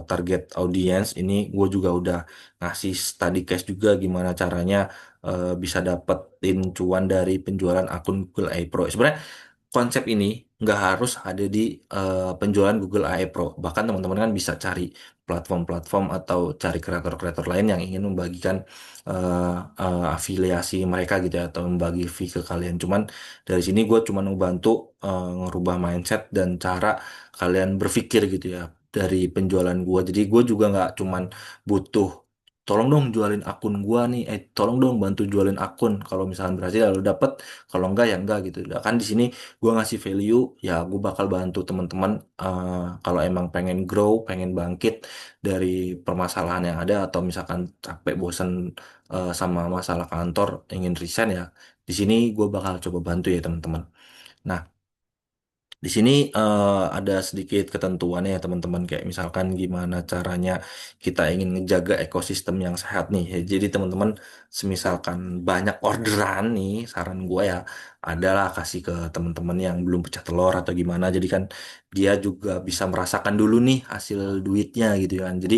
target audience, ini gue juga udah ngasih study case juga gimana caranya bisa dapetin cuan dari penjualan akun Google AI Pro. Sebenarnya konsep ini nggak harus ada di penjualan Google AI Pro. Bahkan teman-teman kan bisa cari platform-platform atau cari kreator-kreator lain yang ingin membagikan afiliasi mereka gitu ya, atau membagi fee ke kalian. Cuman dari sini gue cuma membantu ngerubah mindset dan cara kalian berpikir gitu ya dari penjualan gue. Jadi gue juga nggak cuman butuh tolong dong jualin akun gua nih, tolong dong bantu jualin akun. Kalau misalkan berhasil lalu dapet, kalau enggak ya enggak gitu. Nah, kan di sini gue ngasih value ya gue bakal bantu teman-teman kalau emang pengen grow pengen bangkit dari permasalahan yang ada atau misalkan capek bosan sama masalah kantor ingin resign ya di sini gue bakal coba bantu ya teman-teman. Nah, di sini ada sedikit ketentuannya ya teman-teman, kayak misalkan gimana caranya kita ingin ngejaga ekosistem yang sehat nih. Ya, jadi teman-teman semisalkan banyak orderan nih, saran gue ya adalah kasih ke teman-teman yang belum pecah telur atau gimana. Jadi kan dia juga bisa merasakan dulu nih hasil duitnya gitu kan. Jadi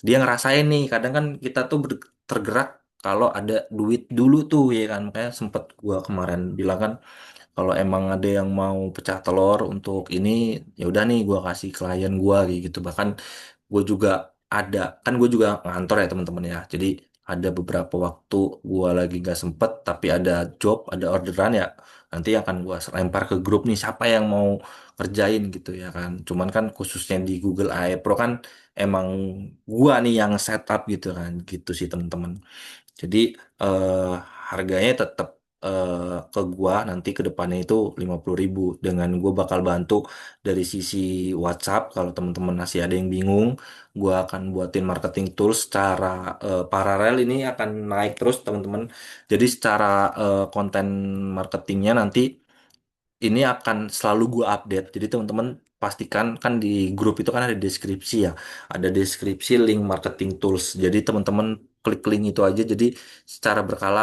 dia ngerasain nih, kadang kan kita tuh tergerak kalau ada duit dulu tuh ya kan. Makanya sempet gue kemarin bilang kan kalau emang ada yang mau pecah telur untuk ini, ya udah nih gue kasih klien gue kayak gitu. Bahkan gue juga ada, kan gue juga ngantor ya teman-teman ya. Jadi ada beberapa waktu gue lagi gak sempet, tapi ada job, ada orderan ya. Nanti akan gue lempar ke grup nih siapa yang mau kerjain gitu ya kan. Cuman kan khususnya di Google AI Pro kan emang gue nih yang setup gitu kan, gitu sih teman-teman. Jadi eh, harganya tetap ke gua nanti ke depannya itu 50.000 dengan gua bakal bantu dari sisi WhatsApp kalau teman-teman masih ada yang bingung, gua akan buatin marketing tools secara paralel ini akan naik terus teman-teman. Jadi secara konten marketingnya nanti ini akan selalu gue update. Jadi teman-teman pastikan kan di grup itu kan ada deskripsi ya, ada deskripsi link marketing tools. Jadi teman-teman klik link itu aja. Jadi secara berkala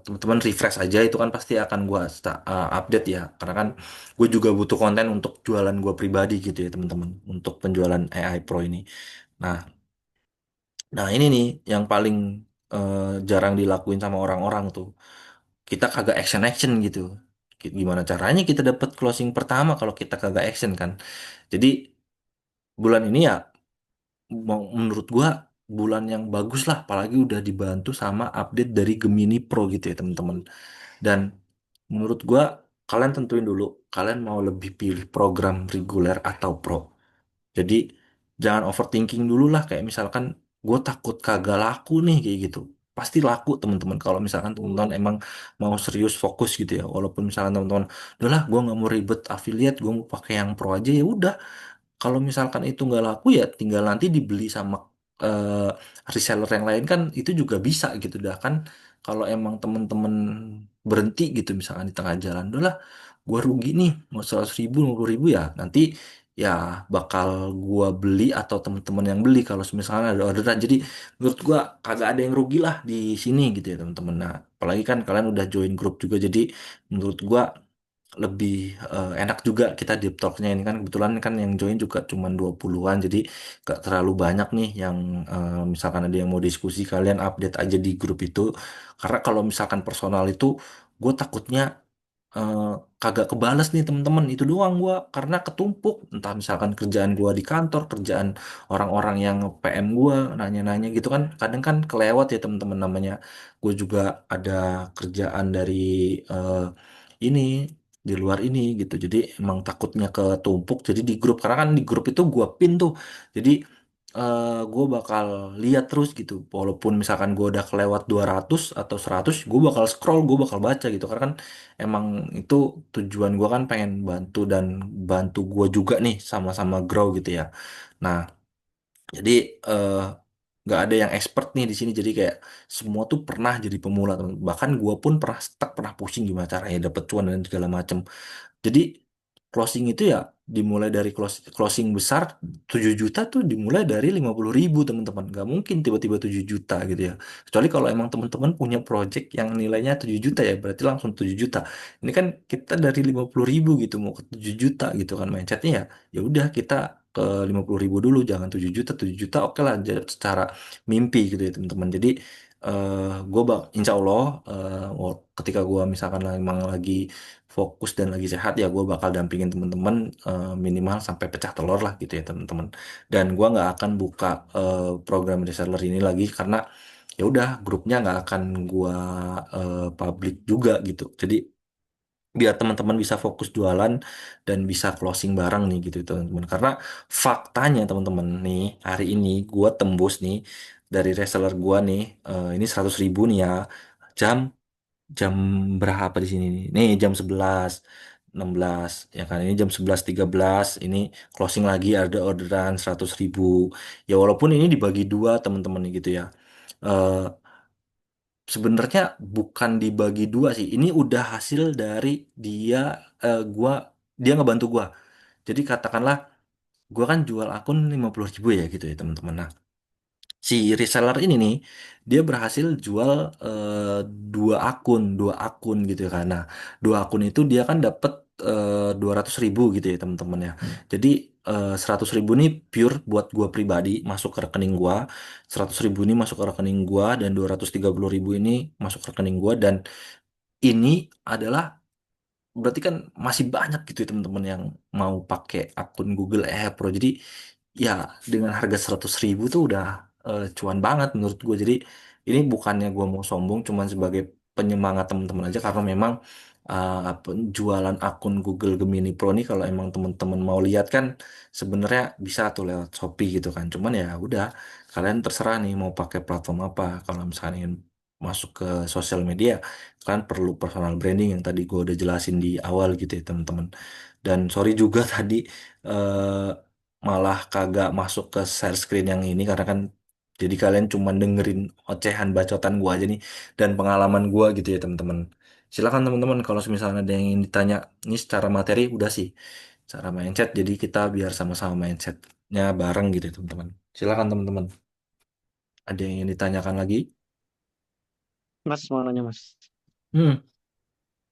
teman-teman refresh aja itu kan pasti akan gue update ya. Karena kan gue juga butuh konten untuk jualan gue pribadi gitu ya teman-teman, untuk penjualan AI Pro ini. Nah, nah ini nih yang paling eh, jarang dilakuin sama orang-orang tuh, kita kagak action gitu. Gimana caranya kita dapat closing pertama kalau kita kagak action kan? Jadi bulan ini ya menurut gua bulan yang bagus lah, apalagi udah dibantu sama update dari Gemini Pro gitu ya teman-teman. Dan menurut gua kalian tentuin dulu kalian mau lebih pilih program reguler atau pro. Jadi jangan overthinking dulu lah, kayak misalkan gue takut kagak laku nih kayak gitu. Pasti laku teman-teman kalau misalkan teman-teman emang mau serius fokus gitu ya. Walaupun misalkan teman-teman, udahlah gue nggak mau ribet affiliate, gue mau pakai yang pro aja ya udah. Kalau misalkan itu nggak laku ya tinggal nanti dibeli sama eh, reseller yang lain kan itu juga bisa gitu dah kan. Kalau emang temen-temen berhenti gitu misalkan di tengah jalan, udahlah gua rugi nih mau 100.000 50.000 ya nanti ya bakal gua beli atau temen-temen yang beli kalau misalkan ada orderan. Jadi menurut gua kagak ada yang rugi lah di sini gitu ya teman-teman. Nah apalagi kan kalian udah join grup juga, jadi menurut gua lebih enak juga kita deep talknya ini kan kebetulan kan yang join juga cuma 20-an, jadi gak terlalu banyak nih yang misalkan ada yang mau diskusi kalian update aja di grup itu. Karena kalau misalkan personal itu gue takutnya eh, kagak kebales nih teman-teman itu doang gue, karena ketumpuk entah misalkan kerjaan gue di kantor, kerjaan orang-orang yang PM gue nanya-nanya gitu kan kadang kan kelewat ya teman-teman, namanya gue juga ada kerjaan dari eh, ini di luar ini gitu. Jadi emang takutnya ketumpuk jadi di grup, karena kan di grup itu gue pin tuh. Jadi gue bakal lihat terus gitu. Walaupun misalkan gue udah kelewat 200 atau 100 gue bakal scroll, gue bakal baca gitu. Karena kan emang itu tujuan gue kan pengen bantu dan bantu gue juga nih sama-sama grow gitu ya. Nah, jadi eh, nggak ada yang expert nih di sini. Jadi kayak semua tuh pernah jadi pemula, teman. Bahkan gue pun pernah stuck, pernah pusing gimana caranya dapet cuan dan segala macem. Jadi closing itu ya dimulai dari closing besar 7 juta tuh dimulai dari 50.000 teman-teman. Nggak mungkin tiba-tiba 7 juta gitu ya. Kecuali kalau emang teman-teman punya project yang nilainya 7 juta ya berarti langsung 7 juta. Ini kan kita dari 50.000 gitu mau ke 7 juta gitu kan mindsetnya ya. Ya udah kita ke 50.000 dulu jangan 7 juta. 7 juta oke lah secara mimpi gitu ya teman-teman. Jadi gue insya Allah ketika gue misalkan emang lagi fokus dan lagi sehat ya gue bakal dampingin teman-teman minimal sampai pecah telur lah gitu ya teman-teman. Dan gue nggak akan buka program reseller ini lagi karena ya udah grupnya nggak akan gue public juga gitu. Jadi biar teman-teman bisa fokus jualan dan bisa closing bareng nih gitu teman-teman. Karena faktanya teman-teman nih hari ini gue tembus nih dari reseller gue nih ini 100.000 nih ya jam jam berapa di sini nih? Nih jam 11.16 ya kan ini jam 11.13 ini closing lagi ada orderan 100.000 ya walaupun ini dibagi dua teman-teman nih gitu ya. Eh, Sebenarnya bukan dibagi dua sih. Ini udah hasil dari dia gua dia ngebantu gua. Jadi katakanlah gua kan jual akun 50.000 ya gitu ya teman-teman. Nah, si reseller ini nih dia berhasil jual eh, dua akun gitu ya kan. Nah, dua akun itu dia kan dapat 200.000 gitu ya teman-teman ya. Jadi 100.000 nih pure buat gua pribadi masuk ke rekening gua, 100.000 ini masuk ke rekening gua dan 230.000 ini masuk ke rekening gua dan ini adalah berarti kan masih banyak gitu ya teman-teman yang mau pakai akun Google Ads Pro. Jadi ya dengan harga 100.000 tuh udah cuan banget menurut gue. Jadi ini bukannya gue mau sombong, cuman sebagai penyemangat teman-teman aja karena memang jualan akun Google Gemini Pro nih kalau emang teman-teman mau lihat kan sebenarnya bisa tuh lewat Shopee gitu kan. Cuman ya udah kalian terserah nih mau pakai platform apa. Kalau misalnya ingin masuk ke sosial media kan perlu personal branding yang tadi gue udah jelasin di awal gitu ya teman-teman. Dan sorry juga tadi eh, malah kagak masuk ke share screen yang ini karena kan jadi kalian cuma dengerin ocehan bacotan gua aja nih dan pengalaman gua gitu ya teman-teman. Silakan teman-teman kalau misalnya ada yang ingin ditanya ini secara materi udah sih cara mindset jadi kita biar sama-sama mindsetnya bareng gitu ya teman-teman. Silakan teman-teman. Ada yang ingin ditanyakan lagi? Mas mau nanya Mas. Hmm.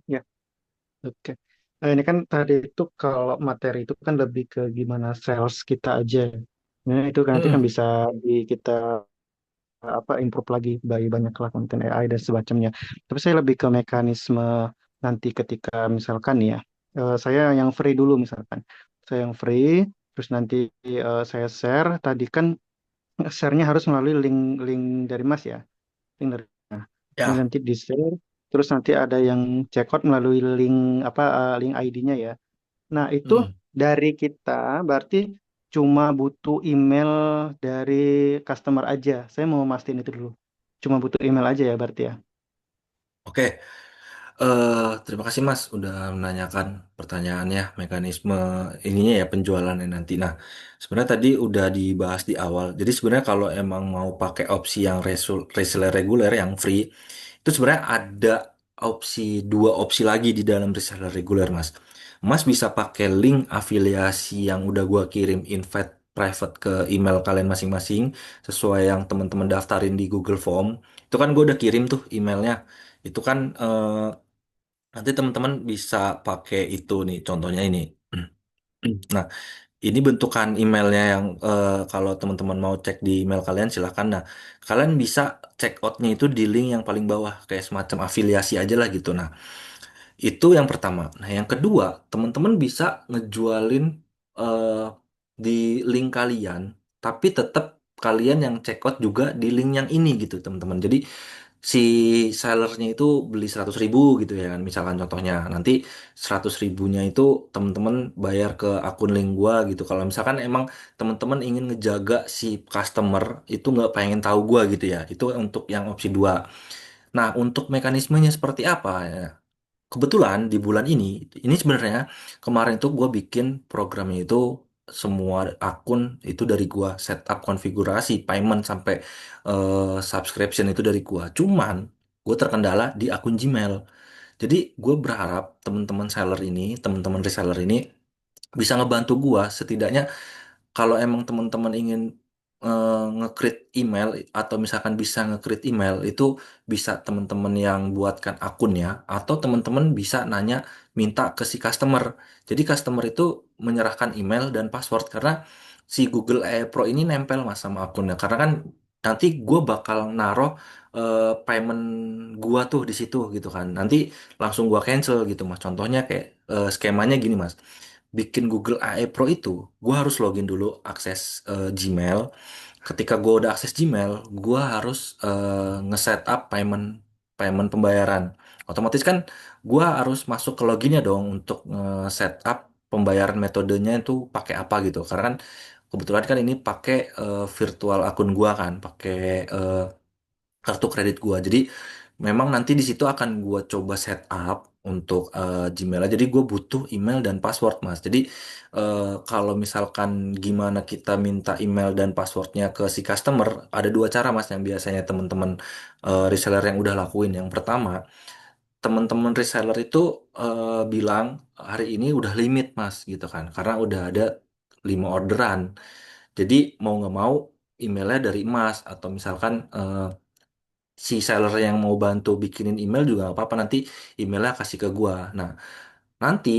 Ya, oke. Nah, ini kan tadi itu kalau materi itu kan lebih ke gimana sales kita aja. Nah, itu kan nanti kan Hmm. bisa kita apa improve lagi by banyaklah konten AI dan sebagainya. Tapi saya lebih ke mekanisme nanti ketika misalkan ya, saya yang free dulu misalkan. Saya yang free, terus nanti saya share. Tadi kan share-nya harus melalui link dari Mas ya. Link dari ini Ya. nanti di share terus nanti ada yang check out melalui link apa link ID-nya ya. Nah, itu Hmm. dari kita berarti cuma butuh email dari customer aja. Saya mau mastiin itu dulu. Cuma butuh email aja ya berarti ya. Oke. Terima kasih Mas udah menanyakan pertanyaannya mekanisme ininya ya penjualannya nanti. Nah, sebenarnya tadi udah dibahas di awal. Jadi sebenarnya kalau emang mau pakai opsi yang reseller reguler yang free, itu sebenarnya ada dua opsi lagi di dalam reseller reguler Mas. Mas bisa pakai link afiliasi yang udah gua kirim invite private ke email kalian masing-masing sesuai yang teman-teman daftarin di Google Form. Itu kan gue udah kirim tuh emailnya. Itu kan nanti teman-teman bisa pakai itu nih, contohnya ini. Nah, ini bentukan emailnya yang kalau teman-teman mau cek di email kalian silahkan. Nah, kalian bisa check outnya itu di link yang paling bawah, kayak semacam afiliasi aja lah gitu. Nah, itu yang pertama. Nah, yang kedua, teman-teman bisa ngejualin eh, di link kalian, tapi tetap kalian yang check out juga di link yang ini gitu, teman-teman. Jadi si sellernya itu beli 100.000 gitu ya kan misalkan contohnya nanti 100.000-nya itu teman-teman bayar ke akun link gua gitu kalau misalkan emang teman-teman ingin ngejaga si customer itu nggak pengen tahu gua gitu ya itu untuk yang opsi dua. Nah untuk mekanismenya seperti apa ya kebetulan di bulan ini sebenarnya kemarin itu gue bikin programnya itu semua akun itu dari gua setup konfigurasi payment sampai subscription itu dari gua. Cuman gue terkendala di akun Gmail. Jadi gue berharap teman-teman seller ini, teman-teman reseller ini bisa ngebantu gua setidaknya kalau emang teman-teman ingin nge-create email atau misalkan bisa nge-create email itu bisa teman-teman yang buatkan akunnya atau teman-teman bisa nanya minta ke si customer. Jadi customer itu menyerahkan email dan password karena si Google AI Pro ini nempel mas sama akunnya. Karena kan nanti gue bakal naruh payment gua tuh di situ gitu kan. Nanti langsung gua cancel gitu mas. Contohnya kayak skemanya gini mas, bikin Google AI Pro itu, gue harus login dulu akses Gmail. Ketika gue udah akses Gmail, gue harus nge-setup payment payment pembayaran. Otomatis kan gue harus masuk ke loginnya dong untuk nge-setup pembayaran metodenya itu pakai apa gitu. Karena kan kebetulan kan ini pakai virtual akun gue kan, pakai eh, kartu kredit gua. Jadi memang nanti di situ akan gua coba setup untuk Gmail. Jadi gue butuh email dan password, Mas. Jadi kalau misalkan gimana kita minta email dan passwordnya ke si customer, ada dua cara, Mas, yang biasanya teman-teman reseller yang udah lakuin. Yang pertama, teman-teman reseller itu bilang hari ini udah limit, Mas, gitu kan. Karena udah ada 5 orderan. Jadi mau nggak mau emailnya dari Mas atau misalkan si seller yang mau bantu bikinin email juga nggak apa-apa nanti emailnya kasih ke gua. Nah, nanti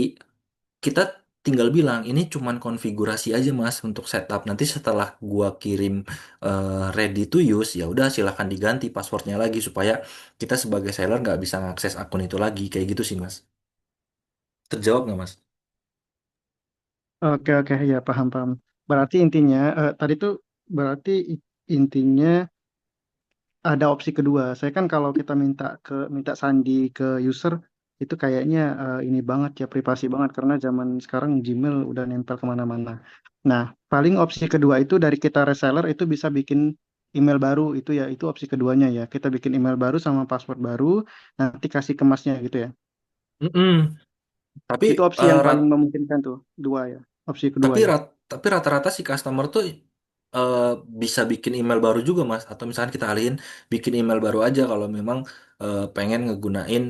kita tinggal bilang ini cuman konfigurasi aja Mas untuk setup. Nanti setelah gua kirim ready to use ya udah silahkan diganti passwordnya lagi supaya kita sebagai seller nggak bisa ngakses akun itu lagi kayak gitu sih Mas. Terjawab nggak Mas? Oke, oke, ya paham, paham. Berarti intinya, tadi tuh berarti intinya ada opsi kedua. Saya kan kalau kita minta sandi ke user itu kayaknya ini banget ya privasi banget karena zaman sekarang Gmail udah nempel kemana-mana. Nah, paling opsi kedua itu dari kita reseller itu bisa bikin email baru itu ya itu opsi keduanya ya. Kita bikin email baru sama password baru nanti kasih ke masnya gitu ya. Mm-mm. Tapi Itu opsi eh, yang paling rat- memungkinkan tuh dua ya. Opsi kedua Tapi ya. tapi rata-rata si customer tuh eh, bisa bikin email baru juga Mas atau misalkan kita alihin bikin email baru aja kalau memang pengen ngegunain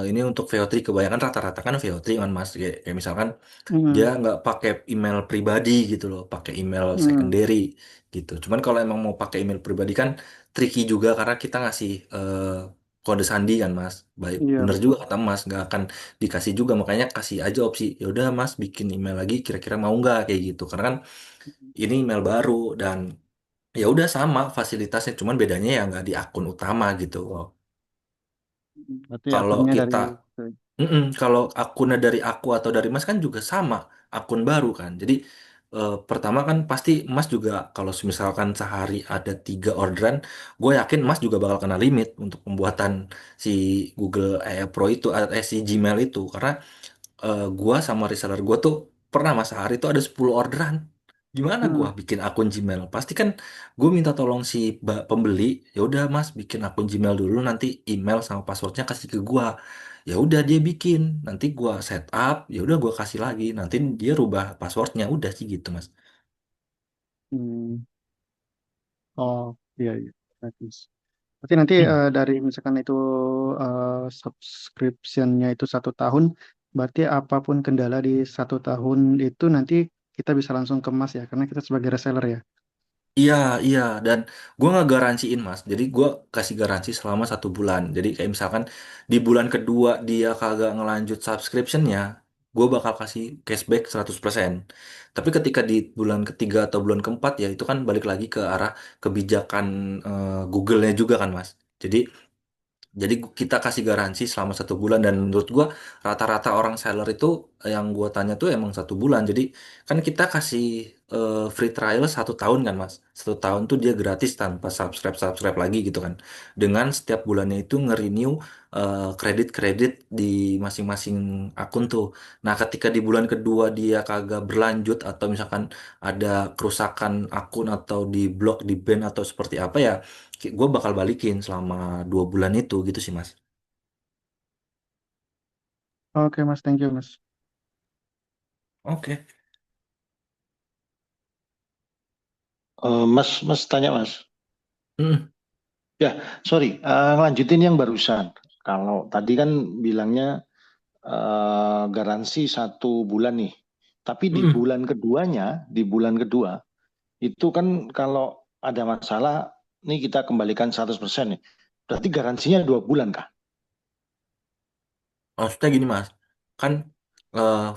ini untuk VO3 kebanyakan rata-rata kan VO3 kan Mas kayak misalkan dia Hmm, nggak pakai email pribadi gitu loh, pakai email hmm, secondary gitu. Cuman kalau emang mau pakai email pribadi kan tricky juga karena kita ngasih kode sandi kan Mas. Baik, iya bener juga betul. kata Mas, nggak akan dikasih juga makanya kasih aja opsi. Ya udah Mas bikin email lagi kira-kira mau nggak kayak gitu. Karena kan ini email baru dan ya udah sama fasilitasnya, cuman bedanya ya nggak di akun utama gitu. Berarti Kalau akunnya dari kita kalau akunnya dari aku atau dari Mas kan juga sama akun baru kan. Jadi pertama kan pasti Mas juga kalau misalkan sehari ada 3 orderan, gue yakin Mas juga bakal kena limit untuk pembuatan si Google AI Pro itu, si Gmail itu, karena gua sama reseller gua tuh pernah mas sehari tuh ada 10 orderan. Gimana gua Hmm, bikin akun Gmail? Pasti kan gue minta tolong si pembeli, ya udah mas bikin akun Gmail dulu nanti email sama passwordnya kasih ke gua. Ya udah dia bikin, nanti gua setup, ya udah gua kasih lagi, nanti dia rubah passwordnya, udah sih gitu mas. hmm. Oh, iya, iya. Bagus. Berarti nanti Hmm. dari misalkan itu subscription-nya itu 1 tahun, berarti apapun kendala di 1 tahun itu nanti kita bisa langsung kemas ya, karena kita sebagai reseller ya. Iya, iya, dan gue nggak garansiin mas. Jadi gue kasih garansi selama 1 bulan. Jadi kayak misalkan di bulan kedua dia kagak ngelanjut subscriptionnya, gue bakal kasih cashback 100%. Tapi ketika di bulan ketiga atau bulan keempat ya itu kan balik lagi ke arah kebijakan Google-nya juga kan mas. Jadi kita kasih garansi selama 1 bulan dan menurut gua rata-rata orang seller itu yang gua tanya tuh emang 1 bulan. Jadi kan kita kasih free trial 1 tahun kan mas. 1 tahun tuh dia gratis tanpa subscribe subscribe lagi gitu kan. Dengan setiap bulannya itu nge-renew kredit-kredit di masing-masing akun tuh. Nah ketika di bulan kedua dia kagak berlanjut atau misalkan ada kerusakan akun atau di blok di ban atau seperti apa ya gue bakal balikin selama 2 bulan itu gitu sih mas. Oke Mas, thank you Mas. Oke. Mas tanya Mas. Hmm. Ya, sorry, ngelanjutin yang barusan. Kalau tadi kan bilangnya garansi 1 bulan nih. Tapi di Mm-mm. bulan keduanya, di bulan kedua, itu kan kalau ada masalah, nih kita kembalikan 100% nih. Berarti garansinya 2 bulan kah? Maksudnya gini Mas, kan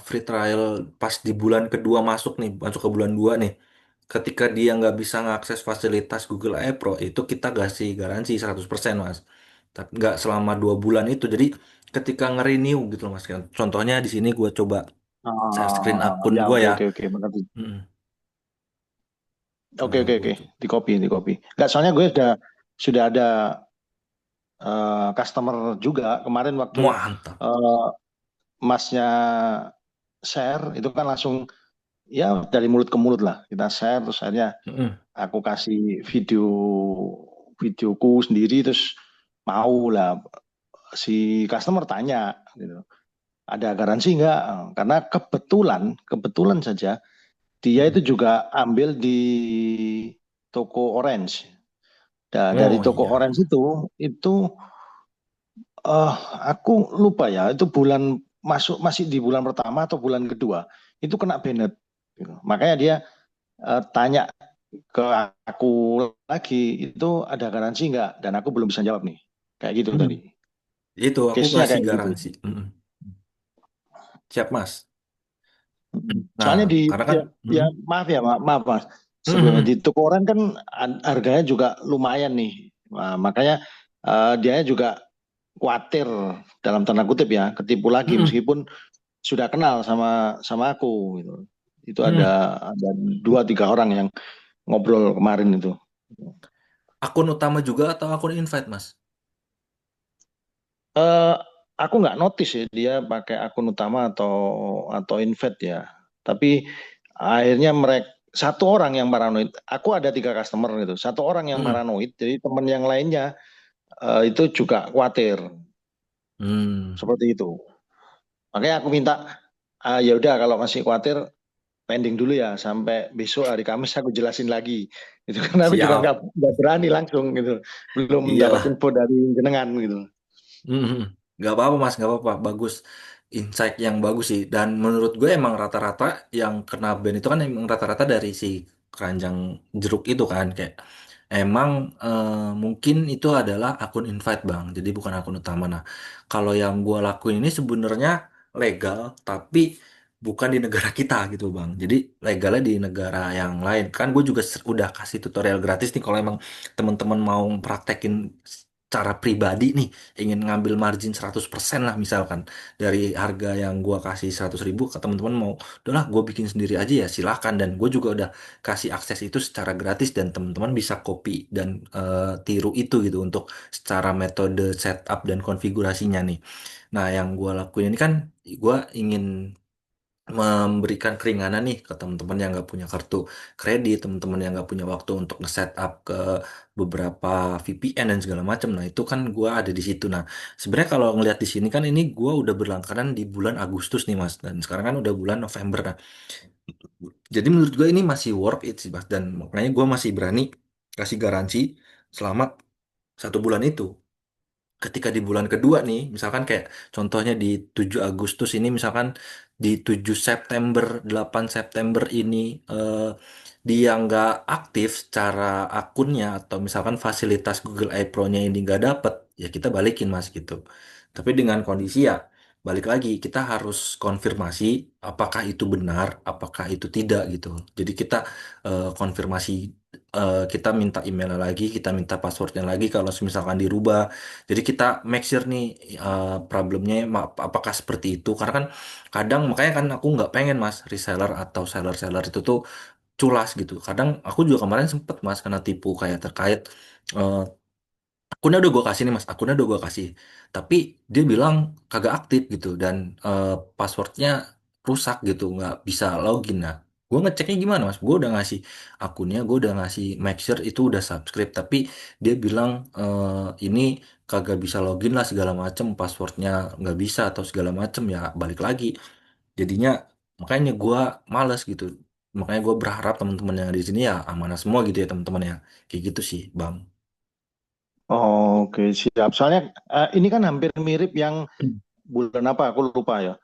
free trial pas di bulan kedua masuk nih, masuk ke bulan 2 nih. Ketika dia nggak bisa ngakses fasilitas Google AI Pro, itu kita kasih garansi 100% Mas. Tapi nggak selama 2 bulan itu. Jadi ketika nge-renew gitu loh Mas. Contohnya di sini gue coba share screen akun Ya, gue oke, ya. oke, oke, mengerti. Mm-mm. Oke, oke, Gue oke, coba. di copy, di copy. Nggak, soalnya gue sudah ada customer juga kemarin waktu Mantap. eh, masnya share itu kan langsung ya dari mulut ke mulut lah kita share, terus akhirnya Mm-mm. aku kasih videoku sendiri, terus mau lah si customer tanya gitu, ada garansi nggak? Karena kebetulan kebetulan saja dia itu Mm-mm. juga ambil di toko Orange. Nah, dari Oh toko iya. Orange itu eh aku lupa ya, itu bulan masuk masih di bulan pertama atau bulan kedua itu kena banned. Gitu. Makanya dia tanya ke aku lagi, itu ada garansi nggak? Dan aku belum bisa jawab nih. Kayak gitu tadi. Mm. Itu aku Case-nya kasih kayak gitu. garansi. Mm-mm. Siap Mas. Nah, Soalnya karena kan ya mm-mm. maaf ya, maaf Mas. Sebelumnya di Mm-mm. toko orang kan harganya juga lumayan nih. Nah, makanya dia juga khawatir dalam tanda kutip ya, ketipu lagi Mm-mm. meskipun sudah kenal sama sama aku gitu. Itu Mm. ada 2-3 orang yang ngobrol kemarin itu. Akun utama juga atau akun invite, Mas? Eh, aku nggak notice ya dia pakai akun utama atau invite ya. Tapi akhirnya mereka satu orang yang paranoid. Aku ada 3 customer gitu. Satu orang yang Mm. paranoid. Jadi teman yang lainnya itu juga khawatir Hmm. seperti itu. Makanya aku minta ya udah kalau masih khawatir pending dulu ya sampai besok hari Kamis aku jelasin lagi. Itu karena aku juga Siap. nggak berani langsung gitu. Belum dapat Iyalah. info dari jenengan gitu. Mhm. Nggak apa-apa Mas, nggak apa-apa. Bagus. Insight yang bagus sih. Dan menurut gue emang rata-rata yang kena ban itu kan emang rata-rata dari si keranjang jeruk itu kan. Kayak emang mungkin itu adalah akun invite Bang. Jadi bukan akun utama. Nah, kalau yang gue lakuin ini sebenarnya legal, tapi bukan di negara kita gitu Bang. Jadi legalnya di negara yang lain. Kan gue juga udah kasih tutorial gratis nih kalau emang teman-teman mau praktekin cara pribadi nih ingin ngambil margin 100% lah misalkan dari harga yang gua kasih 100.000 ke teman-teman mau udahlah gue bikin sendiri aja ya silahkan dan gue juga udah kasih akses itu secara gratis dan teman-teman bisa copy dan tiru itu gitu untuk secara metode setup dan konfigurasinya nih. Nah yang gua lakuin ini kan gua ingin memberikan keringanan nih ke teman-teman yang nggak punya kartu kredit, teman-teman yang nggak punya waktu untuk nge-setup ke beberapa VPN dan segala macam. Nah, itu kan gua ada di situ. Nah, sebenarnya kalau ngelihat di sini kan ini gua udah berlangganan di bulan Agustus nih, Mas. Dan sekarang kan udah bulan November. Nah, jadi menurut gue ini masih worth it sih, Mas. Dan makanya gua masih berani kasih garansi selama 1 bulan itu ketika di bulan kedua nih, misalkan kayak contohnya di 7 Agustus ini, misalkan di 7 September, 8 September ini dia nggak aktif secara akunnya atau misalkan fasilitas Google AI Pro-nya ini nggak dapet, ya kita balikin Mas gitu. Tapi dengan kondisi ya balik lagi kita harus konfirmasi apakah itu benar, apakah itu tidak gitu. Jadi kita konfirmasi kita minta emailnya lagi, kita minta passwordnya lagi kalau misalkan dirubah. Jadi kita make sure nih problemnya apakah seperti itu. Karena kan kadang makanya kan aku nggak pengen Mas reseller atau seller-seller itu tuh culas gitu. Kadang aku juga kemarin sempet Mas kena tipu kayak terkait eh, akunnya udah gue kasih nih Mas, akunnya udah gue kasih. Tapi dia bilang kagak aktif gitu dan passwordnya rusak gitu, nggak bisa login. Nah, gue ngeceknya gimana Mas? Gue udah ngasih akunnya, gue udah ngasih make sure itu udah subscribe, tapi dia bilang ini kagak bisa login lah segala macem, passwordnya nggak bisa atau segala macem ya balik lagi. Jadinya makanya gue males gitu. Makanya gue berharap teman-teman yang di sini ya amanah semua gitu ya teman-teman ya. Kayak gitu sih, Bang. Oke, siap. Soalnya ini kan hampir mirip yang bulan apa? Aku lupa ya.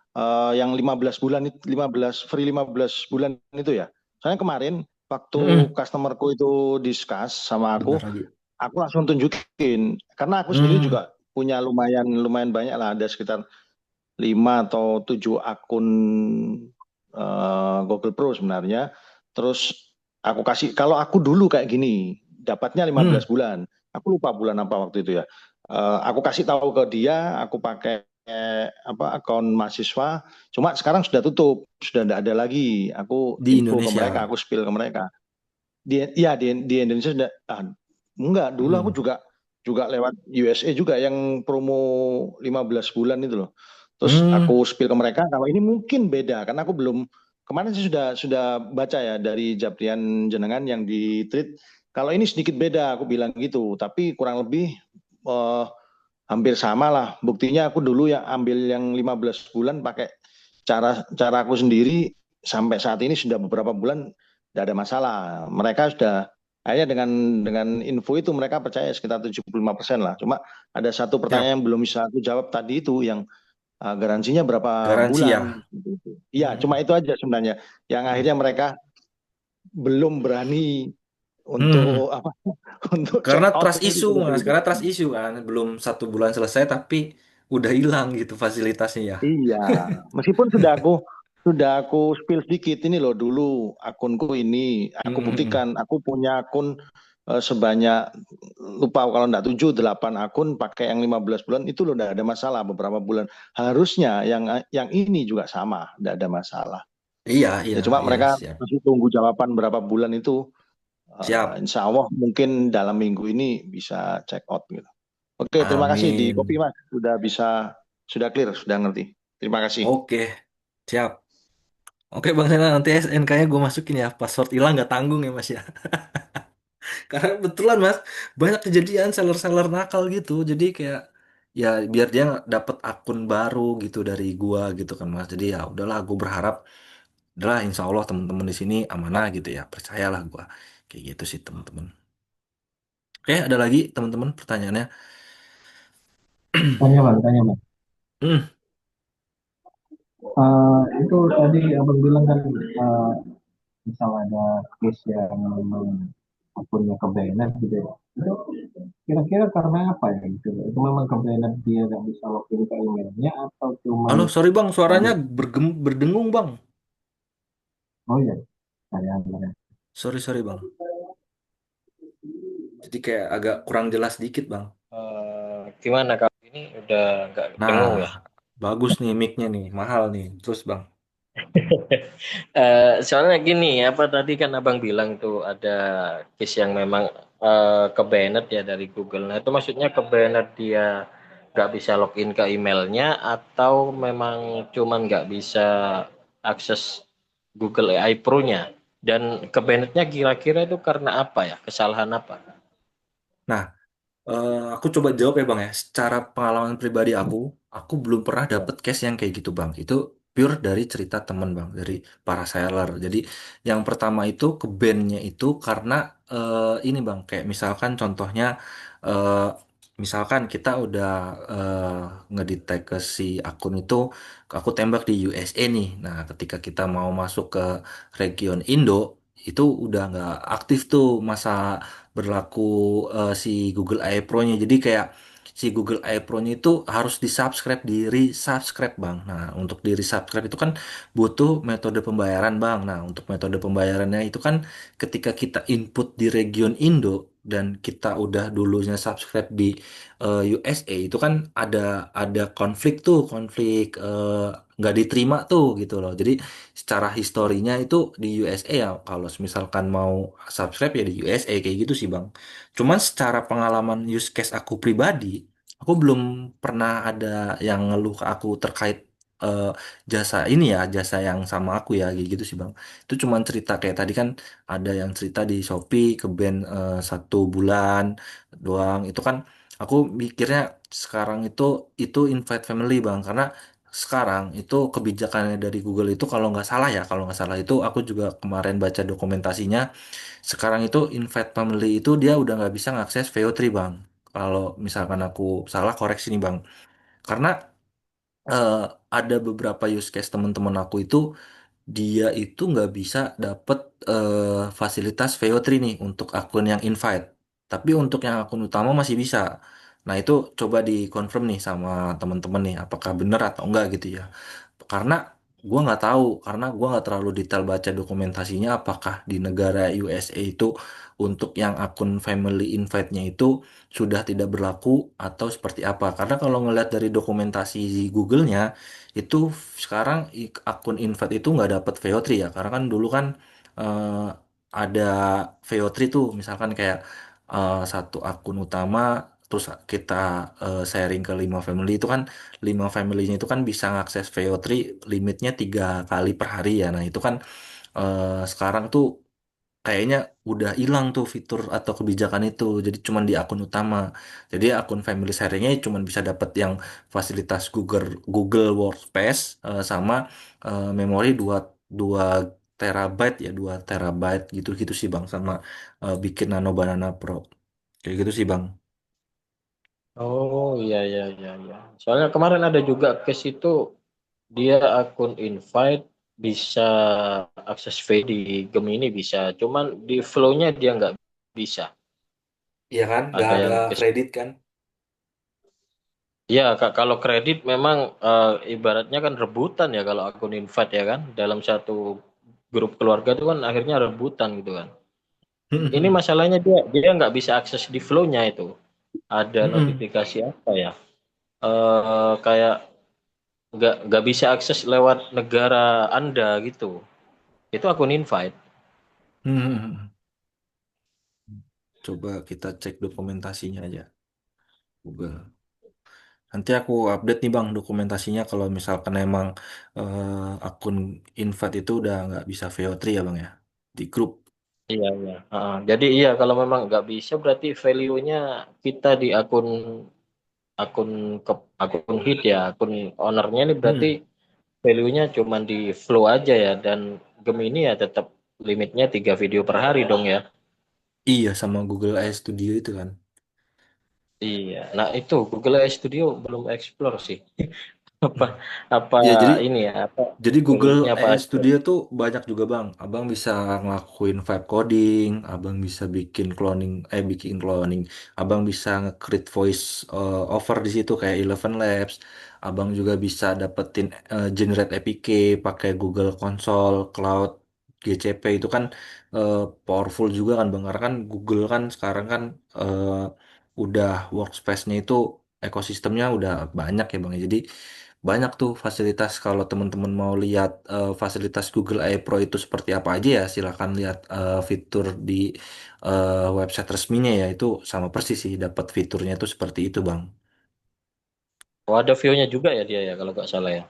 yang 15 bulan, 15 bulan itu ya. Soalnya kemarin waktu Mm-mm. customerku itu discuss sama Bener lagi. aku langsung tunjukin. Karena aku sendiri Hmm. juga punya lumayan lumayan banyak lah, ada sekitar 5 atau 7 akun Google Pro sebenarnya. Terus aku kasih, kalau aku dulu kayak gini, dapatnya 15 Hmm. bulan. Aku lupa bulan apa waktu itu ya. Aku kasih tahu ke dia, aku pakai akun mahasiswa. Cuma sekarang sudah tutup, sudah tidak ada lagi. Aku Di info ke mereka, Indonesia. aku spill ke mereka. Di Indonesia sudah enggak, dulu aku Hmm. juga juga lewat USA juga yang promo 15 bulan itu loh. Terus Hmm. aku spill ke mereka kalau ini mungkin beda karena aku belum, kemarin sih sudah baca ya dari Japrian Jenengan yang di tweet kalau ini sedikit beda, aku bilang gitu, tapi kurang lebih eh, hampir sama lah. Buktinya aku dulu yang ambil yang 15 bulan pakai cara cara aku sendiri, sampai saat ini sudah beberapa bulan tidak ada masalah. Mereka sudah, akhirnya dengan info itu mereka percaya sekitar 75% lah. Cuma ada satu pertanyaan Siap. yang belum bisa aku jawab tadi itu, yang garansinya berapa Garansi bulan? ya. Iya, Hmm. cuma itu aja sebenarnya. Yang akhirnya mereka belum berani Hmm. untuk apa? Untuk check Karena out trust tadi issue itu tadi mas, itu. karena trust issue kan, belum 1 bulan selesai tapi udah hilang gitu fasilitasnya ya. Iya, meskipun sudah aku spill sedikit ini loh, dulu akunku ini aku Hmm. buktikan aku punya akun sebanyak, lupa kalau enggak 7 8 akun pakai yang 15 bulan itu loh, enggak ada masalah beberapa bulan. Harusnya yang ini juga sama, enggak ada masalah. Iya, iya, Ya cuma iya, mereka siap. masih tunggu jawaban berapa bulan itu. Siap. Insya Allah mungkin dalam minggu ini bisa check out gitu. Oke, terima kasih di kopi Amin. Mas, sudah clear, sudah ngerti. Terima kasih. Oke, siap. Oke Bang Sena, nanti SNK-nya gue masukin ya. Password hilang nggak tanggung ya Mas ya. Karena betulan Mas, banyak kejadian seller-seller nakal gitu. Jadi kayak ya biar dia dapat akun baru gitu dari gua gitu kan Mas. Jadi ya udahlah, gue berharap udahlah insya Allah teman-teman di sini amanah gitu ya. Percayalah gua. Kayak gitu sih teman-teman. Oke, ada lagi teman-teman pertanyaannya. Tanya bang. Hmm, Itu tadi abang bilang kan, misal ada case yang memang akunnya kebenet gitu ya. Itu kira-kira karena apa ya gitu? Itu memang kebenet dia nggak bisa login ke emailnya atau cuman halo, sorry Bang, suaranya tadi? berdengung Bang. Oh iya, saya. Sorry, sorry Bang. Jadi kayak agak kurang jelas dikit Bang. Gimana kalau ini udah nggak Nah, dengung ya? bagus nih mic-nya nih, mahal nih. Terus Bang. Soalnya gini, apa tadi kan abang bilang tuh ada case yang memang ke-banned ya dari Google. Nah itu maksudnya ke-banned dia nggak bisa login ke emailnya atau memang cuman nggak bisa akses Google AI Pro-nya? Dan ke-banned-nya kira-kira itu karena apa ya? Kesalahan apa? Nah, aku coba jawab ya Bang ya. Secara pengalaman pribadi aku belum pernah Ya. dapet case yang kayak gitu Bang. Itu pure dari cerita temen Bang, dari para seller. Jadi yang pertama itu ke bandnya itu karena ini Bang, kayak misalkan contohnya eh, misalkan kita udah ngedetect ke si akun itu, aku tembak di USA nih. Nah, ketika kita mau masuk ke region Indo, itu udah nggak aktif tuh masa berlaku si Google AI Pro-nya. Jadi kayak si Google AI Pro-nya itu harus di-subscribe, di-resubscribe, Bang. Nah, untuk di-resubscribe itu kan butuh metode pembayaran, Bang. Nah, untuk metode pembayarannya itu kan ketika kita input di region Indo dan kita udah dulunya subscribe di USA itu kan ada konflik tuh, konflik nggak diterima tuh gitu loh. Jadi secara historinya itu di USA ya kalau misalkan mau subscribe ya di USA kayak gitu sih Bang. Cuman secara pengalaman use case aku pribadi, aku belum pernah ada yang ngeluh ke aku terkait eh, jasa ini ya, jasa yang sama aku ya kayak gitu sih Bang. Itu cuman cerita kayak tadi kan ada yang cerita di Shopee ke band 1 bulan doang. Itu kan aku mikirnya sekarang itu invite family Bang karena sekarang itu kebijakannya dari Google itu kalau nggak salah ya, kalau nggak salah itu aku juga kemarin baca dokumentasinya. Sekarang itu invite family itu dia udah nggak bisa ngakses VO3 Bang. Kalau misalkan aku salah koreksi nih Bang. Karena eh, ada beberapa use case teman-teman aku itu dia itu nggak bisa dapet fasilitas VO3 nih untuk akun yang invite. Tapi untuk yang akun utama masih bisa. Nah itu coba dikonfirm nih sama teman-teman nih, apakah benar atau enggak gitu ya. Karena gua nggak tahu, karena gua nggak terlalu detail baca dokumentasinya, apakah di negara USA itu untuk yang akun family invite-nya itu sudah tidak berlaku atau seperti apa. Karena kalau ngelihat dari dokumentasi Google-nya, itu sekarang akun invite itu nggak dapat VO3 ya, karena kan dulu kan eh, ada VO3 tuh, misalkan kayak satu akun utama terus kita sharing ke 5 family itu kan 5 family-nya itu kan bisa ngakses VO3 limitnya 3 kali per hari ya. Nah itu kan sekarang tuh kayaknya udah hilang tuh fitur atau kebijakan itu. Jadi cuman di akun utama. Jadi akun family sharingnya cuman bisa dapat yang fasilitas Google Workspace sama memori 2 2 terabyte ya 2 terabyte gitu-gitu sih Bang sama bikin Nano Banana Pro. Kayak gitu sih Bang. Oh iya iya iya iya. Soalnya kemarin ada juga case itu dia akun invite bisa akses V di Gemini bisa, cuman di flow-nya dia nggak bisa. Iya kan? Nggak Ada ada yang case. kredit kan? Ya, Kak, kalau kredit memang ibaratnya kan rebutan ya kalau akun invite ya kan. Dalam satu grup keluarga itu kan akhirnya rebutan gitu kan. Ini masalahnya dia dia nggak bisa akses di flow-nya itu. Ada notifikasi apa ya? Kayak nggak bisa akses lewat negara Anda gitu. Itu akun invite. Coba kita cek dokumentasinya aja. Google. Nanti aku update nih Bang dokumentasinya kalau misalkan emang akun invite itu udah nggak bisa VO3 ya Bang ya di grup. Iya, iya. Jadi iya kalau memang nggak bisa berarti value-nya kita di akun akun ke akun hit ya, akun ownernya ini berarti Hmm. value-nya cuma di flow aja ya dan Gemini ya tetap limitnya 3 video per hari dong ya. Iya sama Google AI Studio itu kan. Iya. Nah, itu Google AI Studio belum explore sih. Apa Hmm. apa Iya ini ya, apa jadi Google unggulnya apa AI aja. Studio tuh banyak juga Bang. Abang bisa ngelakuin vibe coding, abang bisa bikin cloning, abang bisa nge-create voice over di situ kayak Eleven Labs. Abang juga bisa dapetin generate APK pakai Google Console, Cloud, GCP itu kan eh, powerful juga kan Bang. Karena kan Google kan sekarang kan eh, udah workspace-nya itu ekosistemnya udah banyak ya Bang. Jadi banyak tuh fasilitas kalau teman-teman mau lihat fasilitas Google AI Pro itu seperti apa aja ya silahkan lihat fitur di website resminya ya itu sama persis sih dapat fiturnya itu seperti itu Bang. Oh, ada view-nya juga ya dia ya kalau nggak salah ya.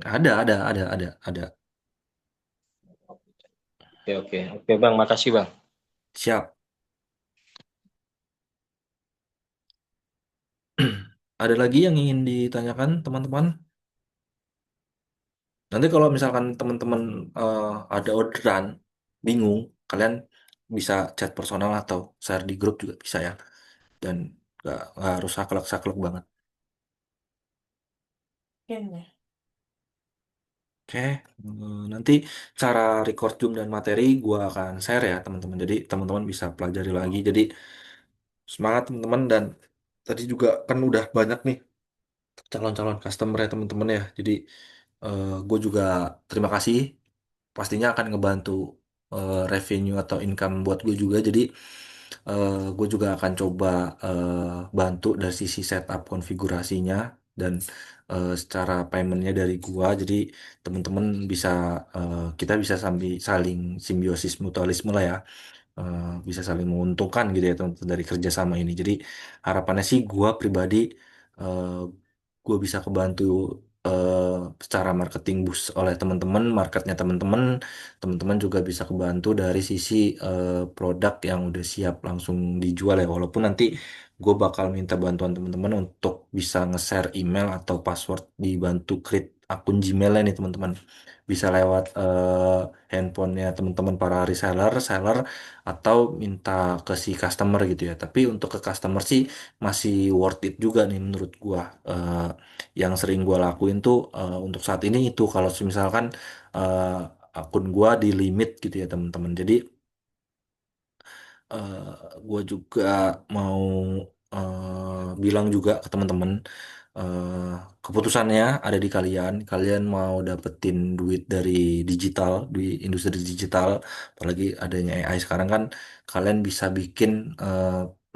Ada. Oke oke oke Bang, makasih Bang. Siap. Ada lagi yang ingin ditanyakan teman-teman? Nanti kalau misalkan teman-teman eh, ada orderan bingung kalian bisa chat personal atau share di grup juga bisa ya dan nggak harus saklek-saklek banget. Oke, nanti cara record Zoom dan materi gua akan share ya teman-teman. Jadi teman-teman bisa pelajari lagi. Jadi semangat teman-teman dan tadi juga kan udah banyak nih calon-calon customer ya teman-teman ya. Jadi gue juga terima kasih. Pastinya akan ngebantu revenue atau income buat gue juga. Jadi gue juga akan coba bantu dari sisi setup konfigurasinya dan secara paymentnya dari gua. Jadi teman-teman bisa kita bisa sambil saling simbiosis mutualisme lah ya. Bisa saling menguntungkan gitu ya teman-teman dari kerjasama ini. Jadi harapannya sih gua pribadi uh, gue bisa kebantu eh, secara marketing boost oleh teman-teman, marketnya teman-teman, teman-teman juga bisa kebantu dari sisi produk yang udah siap langsung dijual ya. Walaupun nanti gue bakal minta bantuan teman-teman untuk bisa nge-share email atau password dibantu create akun Gmail nih teman-teman. Bisa lewat handphonenya teman-teman para reseller, seller, atau minta ke si customer gitu ya. Tapi untuk ke customer sih masih worth it juga nih menurut gua. Yang sering gua lakuin tuh untuk saat ini itu kalau misalkan akun gua di limit gitu ya teman-teman. Jadi eh gue juga mau bilang juga ke teman-teman, eh, keputusannya ada di kalian. Kalian mau dapetin duit dari digital, di industri digital, apalagi adanya AI sekarang kan, kalian bisa bikin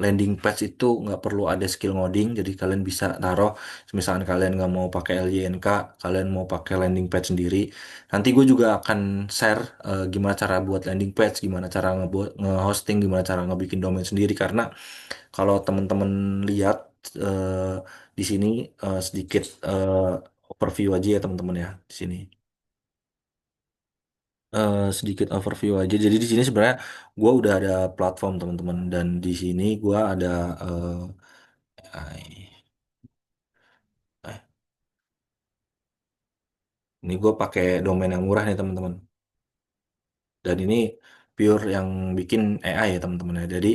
landing page itu nggak perlu ada skill ngoding. Jadi kalian bisa taruh, misalkan kalian nggak mau pakai LYNK, kalian mau pakai landing page sendiri. Nanti gue juga akan share gimana cara buat landing page, gimana cara ngebuat nge-hosting, gimana cara ngebikin domain sendiri. Karena kalau teman-teman lihat eh, di sini sedikit overview aja ya teman-teman ya di sini. Sedikit overview aja. Jadi di sini sebenarnya gue udah ada platform teman-teman dan di sini gue ada eh, ini gue pakai domain yang murah nih teman-teman. Dan ini pure yang bikin AI ya teman-teman ya. Jadi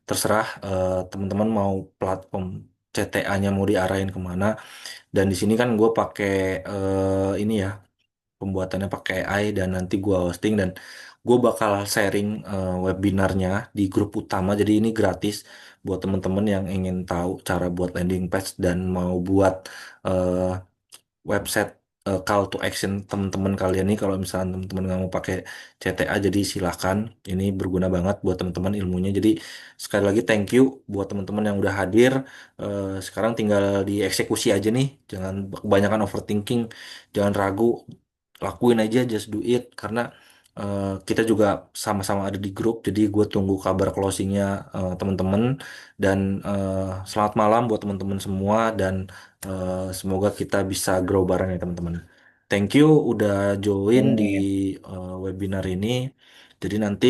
terserah teman-teman mau platform CTA-nya mau diarahin kemana. Dan di sini kan gue pakai ini ya, pembuatannya pakai AI dan nanti gue hosting dan gue bakal sharing webinarnya di grup utama. Jadi ini gratis buat teman-teman yang ingin tahu cara buat landing page dan mau buat eh, website call to action teman-teman kalian nih. Kalau misalnya teman-teman nggak mau pakai CTA, jadi silahkan. Ini berguna banget buat teman-teman ilmunya. Jadi sekali lagi thank you buat teman-teman yang udah hadir. Sekarang tinggal dieksekusi aja nih, jangan kebanyakan overthinking, jangan ragu, lakuin aja, just do it. Karena kita juga sama-sama ada di grup. Jadi gue tunggu kabar closingnya teman-teman. Dan selamat malam buat teman-teman semua dan semoga kita bisa grow bareng ya teman-teman. Thank you udah join di webinar ini. Jadi nanti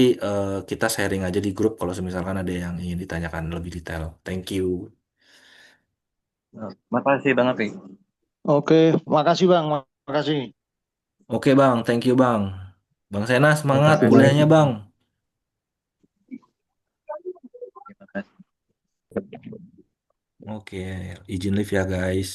kita sharing aja di grup kalau misalkan ada yang ingin ditanyakan lebih detail. Thank you. Makasih banget, Ri. Oke, makasih Bang, makasih. Oke Bang, thank you Bang. Bang Sena semangat Makasih Bang. kuliahnya Bang. Terima kasih. Oke, izin live ya guys.